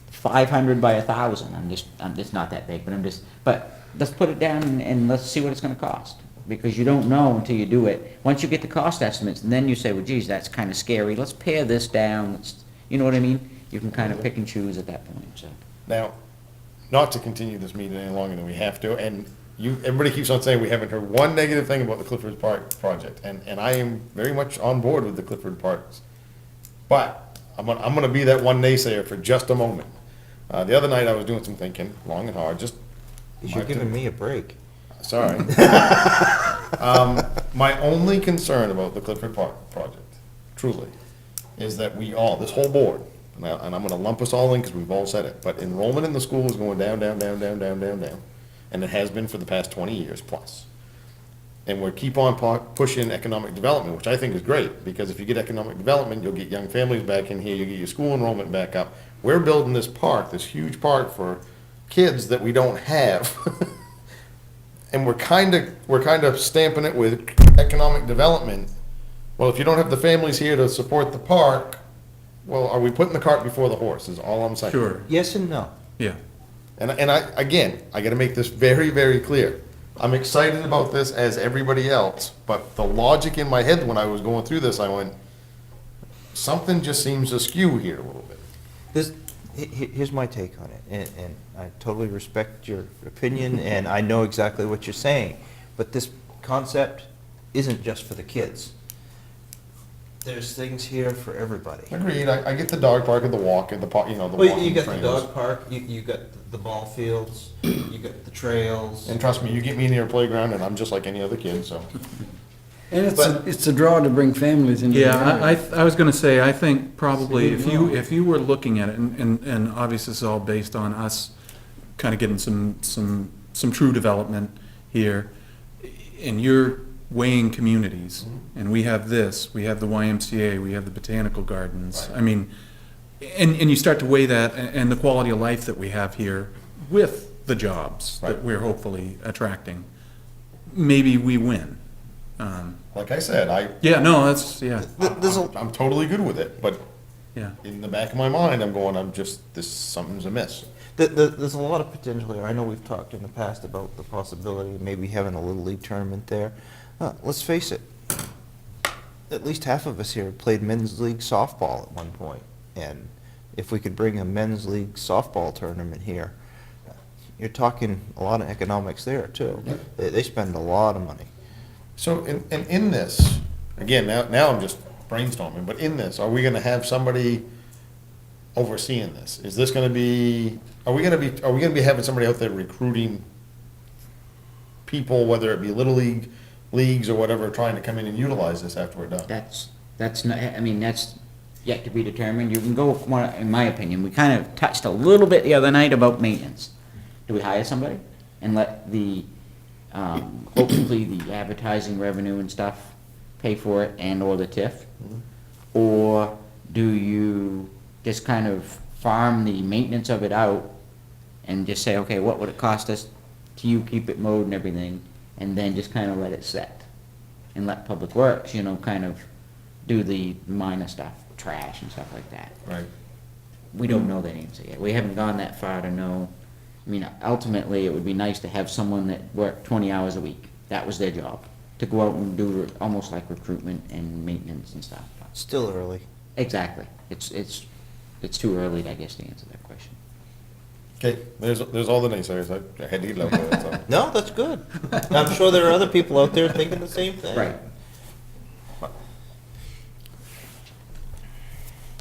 500 by 1,000, it's not that big, but let's put it down and let's see what it's gonna cost. Because you don't know until you do it. Once you get the cost estimates, and then you say, well, geez, that's kinda scary, let's pare this down, you know what I mean? You can kinda pick and choose at that point, so. Now, not to continue this meeting any longer than we have to, and everybody keeps on saying we haven't heard one negative thing about the Clifford Park project, and I am very much on board with the Clifford Parks. But I'm gonna be that one naysayer for just a moment. The other night I was doing some thinking, long and hard, just. You're giving me a break. Sorry. My only concern about the Clifford Park project, truly, is that we all, this whole board, and I'm gonna lump us all in because we've all said it, but enrollment in the school is going down, down, down, down, down, down, down. And it has been for the past 20 years plus. And we keep on pushing economic development, which I think is great, because if you get economic development, you'll get young families back in here, you'll get your school enrollment back up. We're building this park, this huge park for kids that we don't have. And we're kind of stamping it with economic development. Well, if you don't have the families here to support the park, well, are we putting the cart before the horse, is all I'm saying. Sure, Yes and no. yeah. And I gotta make this very, very clear. I'm excited about this as everybody else, but the logic in my head when I was going through this, I went, something just seems askew here a little bit. Here's my take on it, and I totally respect your opinion, and I know exactly what you're saying, but this concept isn't just for the kids. There's things here for everybody. Agreed, I get the dog park and the walk and the walking Well, you got the trails. dog park, you got the ball fields, you got the trails. And trust me, you get me near a playground and I'm just like any other kid, so. And But- it's a draw to bring families into the Yeah, area. I was gonna say, I think probably See, no. if you were looking at it, and obviously this is all based on us kind of getting some true development here, and you're weighing communities, and we have this, we have the YMCA, we have the botanical gardens, I mean, and you start to weigh that, and the quality of life that we have here with the jobs that Right. we're hopefully attracting, maybe we win. Like I said, Yeah, no, that's, yeah, I'm totally good with it, but yeah. in the back of my mind, something's amiss. There's a lot of potential here. I know we've talked in the past about the possibility of maybe having a little league tournament there. Let's face it, at least half of us here played men's league softball at one point. And if we could bring a men's league softball tournament here, you're talking a lot of economics there too. They spend a lot of money. So, in this, again, now I'm just brainstorming, but in this, are we gonna have somebody overseeing this? Is this gonna be, are we gonna be having somebody out there recruiting people, whether it be Little League, leagues or whatever, trying to come in and utilize this after we're done? That's not, I mean, that's yet to be determined. You can go, in my opinion, we kind of touched a little bit the other night about maintenance. Do we hire somebody and let the, hopefully the advertising revenue and stuff pay for it and or the TIF? Or do you just kind of farm the maintenance of it out and just say, okay, what would it cost us to you keep it mowed and everything, and then just kind of let it set? And let Public Works, kind of do the minor stuff, trash and stuff like that. Right. We don't know that answer yet. We haven't gone that far to know. I mean, ultimately, it would be nice to have someone that worked 20 hours a week. That was their job, to go out and do almost like recruitment and maintenance and stuff. Still early. Exactly. It's too early, I guess, to answer that question. Okay, there's all the naysayers, I had to get it out there, that's all. No, that's good. I'm sure there are other people out there thinking the same thing. Right.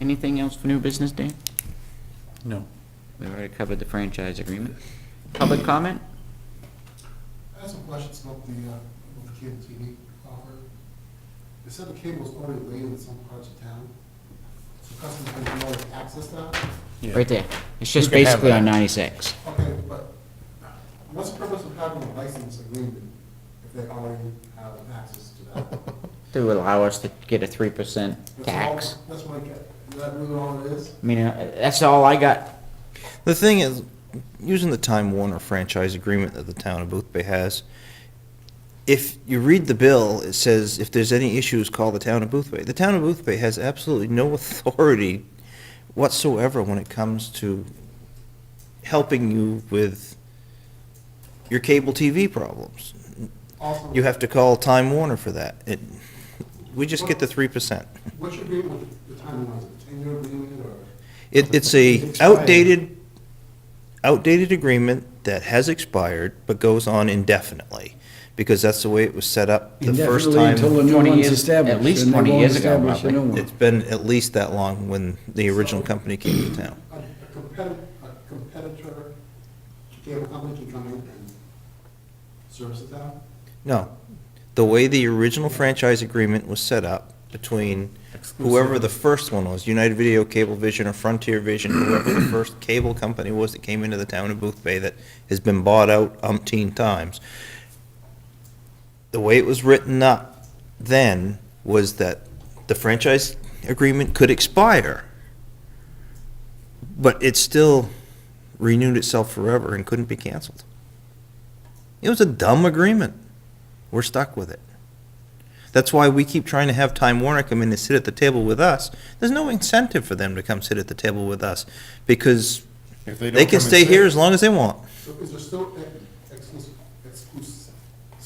Anything else for new business, Dan? No. We already covered the franchise agreement. Public comment? I have some questions about the cable TV offer. They said the cable was already laid in some parts of town, so customers can already access that. Yeah. Right there. It's just You can have basically that. on 96. Okay, but what's the purpose of having a license agreement if they already have access to that? To allow us to get a 3% That's tax. all- That's what I get. Is that really all it is? I mean, that's all I got. The thing is, using the Time Warner franchise agreement that the town of Boothbay has, if you read the bill, it says if there's any issues, call the town of Boothbay. The town of Boothbay has absolutely no authority whatsoever when it comes to helping you with your cable TV problems. Also, You have to call Time Warner for that. We just get the 3%. what's your agreement with the timeline? Is it a 10-year agreement or? It's a outdated agreement that has expired but goes on indefinitely, because that's the way it was set up the first Indefinitely until time. the new 20 one's years- established. at least and they 20 won't years ago, establish a probably. new one. It's been at least that long when the original company came to town. A competitor cable company can come in and service the town? No, the way the original franchise agreement was set up between whoever the first one was, United Video, Cablevision, or Frontier Vision, whoever the first cable company was that came into the town of Booth Bay that has been bought out umpteen times. The way it was written up then was that the franchise agreement could expire, but it still renewed itself forever and couldn't be canceled. It was a dumb agreement. We're stuck with it. That's why we keep trying to have Time Warner come in and sit at the table with us. There's no incentive for them to come sit at the table with us, because If don't they can come and stay sit- here as long as they want. So is there still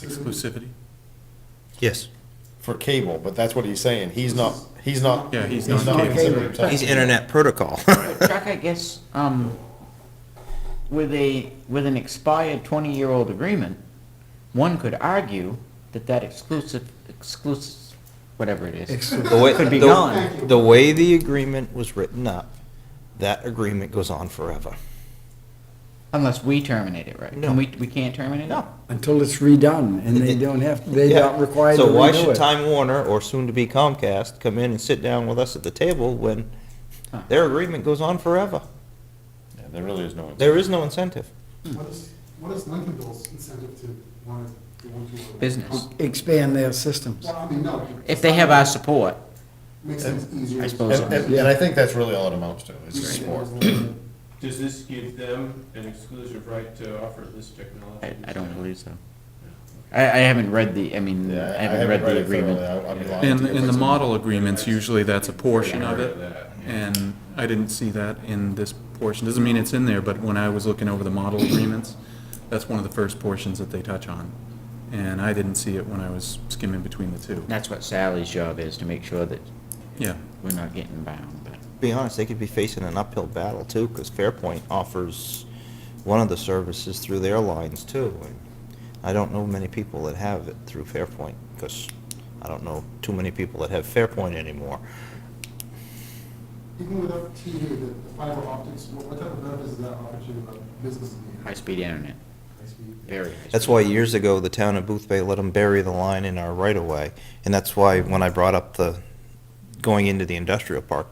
Exclusivity? Yes. For cable, but that's what he's saying. He's not. He's not. Yeah, he's not not considering cable. himself He's cable. internet protocol. Chuck, I guess, with an expired 20-year-old agreement, one could argue that that exclusive, whatever it is, The way, could be gone. the way the agreement was written up, that agreement goes on forever. Unless we terminate it, right? No. And we can't terminate it? No. Until it's redone, and they don't have, they're not required to So why renew should it. Time Warner, or soon to be Comcast, come in and sit down with us at the table when their agreement goes on forever? Yeah, there really is no. There is no incentive. What is Lincolnville's incentive to want to go into a? Business. Expand their systems. Well, I mean, no. If they have our support, Makes things easier. I suppose so. And I think that's really all it amounts to, is support. Does this give them an exclusive right to offer this technology? I don't believe so. I haven't read the, I mean, Yeah, I haven't read the agreement. I'd be lying In, to you if in I the said- model agreements, usually that's a portion of it, That. and I didn't see that in this portion. Doesn't mean it's in there, but when I was looking over the model agreements, that's one of the first portions that they touch on. And I didn't see it when I was skimming between the two. That's what Sally's job is, to make sure that Yeah, we're not getting bound, but. Be honest, they could be facing an uphill battle too, because Fairpoint offers one of the services through their lines too. And I don't know many people that have it through Fairpoint, because I don't know too many people that have Fairpoint anymore. Even without TV, the fiber optics, what type of benefits does that offer to businesses? High-speed internet, High-speed. very high. That's why years ago, the town of Booth Bay let them bury the line in our right-of-way. And that's why when I brought up the, going into the industrial park,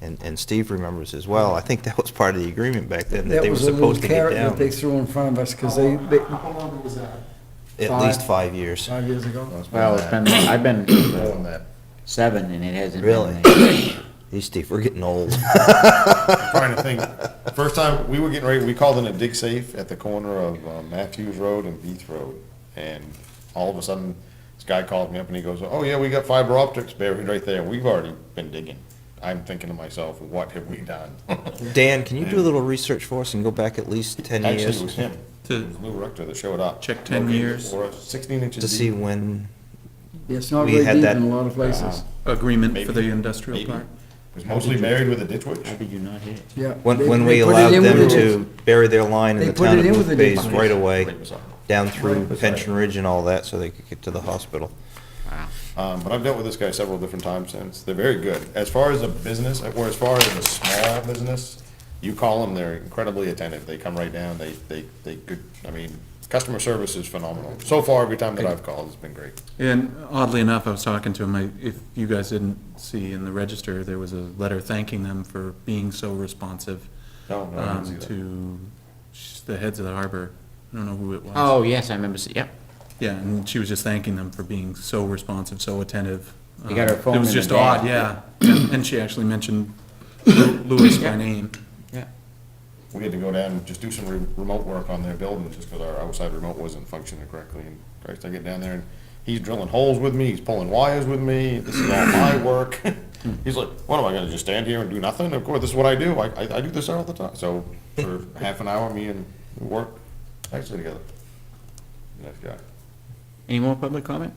and Steve remembers as well, I think that was part of the agreement back then, that That they were was a little supposed to get carrot that they down threw in front of us, because How they, long ago was that? at least 5 years. 5 years ago. Well, it's been, I've been More than that. 7 and it hasn't Really? been. Hey, Steve, we're getting old. I'm trying to think. First time, we were getting ready, we called in a dig safe at the corner of Matthews Road and Beach Road. And all of a sudden, this guy called me up and he goes, oh yeah, we got fiber optics buried right there. We've already been digging. I'm thinking to myself, what have we done? Dan, can you do a little research for us and go back at least 10 Actually, years? it was him. To- It was Lou Rector that showed up. Check 10 Located years. for us, 16 inches To deep. see when, It's not We very had deep that- in a lot of places. agreement Maybe. for the industrial Maybe. park. It was mostly married with a ditch witch. How did you not hit it? Yeah. when They- when they we put it allowed in them with a to bury their line in They the put town it of in with Booth a Bay's ditch. right away, Right beside it. down through Pension Ridge and all that, so they could get to the hospital. But I've dealt with this guy several different times since. They're very good. As far as a business, or as far as a small business, you call them, they're incredibly attentive. They come right down, they good, I mean, customer service is phenomenal. So far, every time that I've called, it's been great. And oddly enough, I was talking to him, if you guys didn't see in the register, there was a letter thanking them for being so responsive No, no, I didn't see that. to the heads of the harbor. I don't know who it was. Oh, yes, I remember, yep. Yeah, and she was just thanking them for being so responsive, so attentive. You got her phone It was in just the bag. odd, yeah. And she actually mentioned Louis by name. Yeah. We had to go down and just do some remote work on their building, just because our outside remote wasn't functioning correctly. And Christ, I get down there and he's drilling holes with me, he's pulling wires with me, this is all my work. He's like, what, am I gonna just stand here and do nothing? Of course, this is what I do, I do this all the time. So for half an hour, me and we work nicely together. Nice guy. Any more public comment?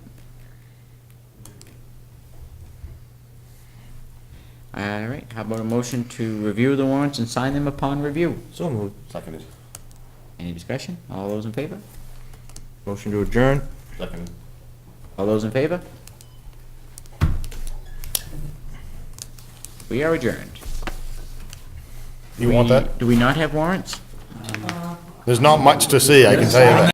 All right, how about a motion to review the warrants and sign them upon review? So moved. Seconded. Any discussion? All those in favor? Motion to adjourn? Second. All those in favor? We are adjourned. You want that? Do we not have warrants? There's not much to see, I can tell you that.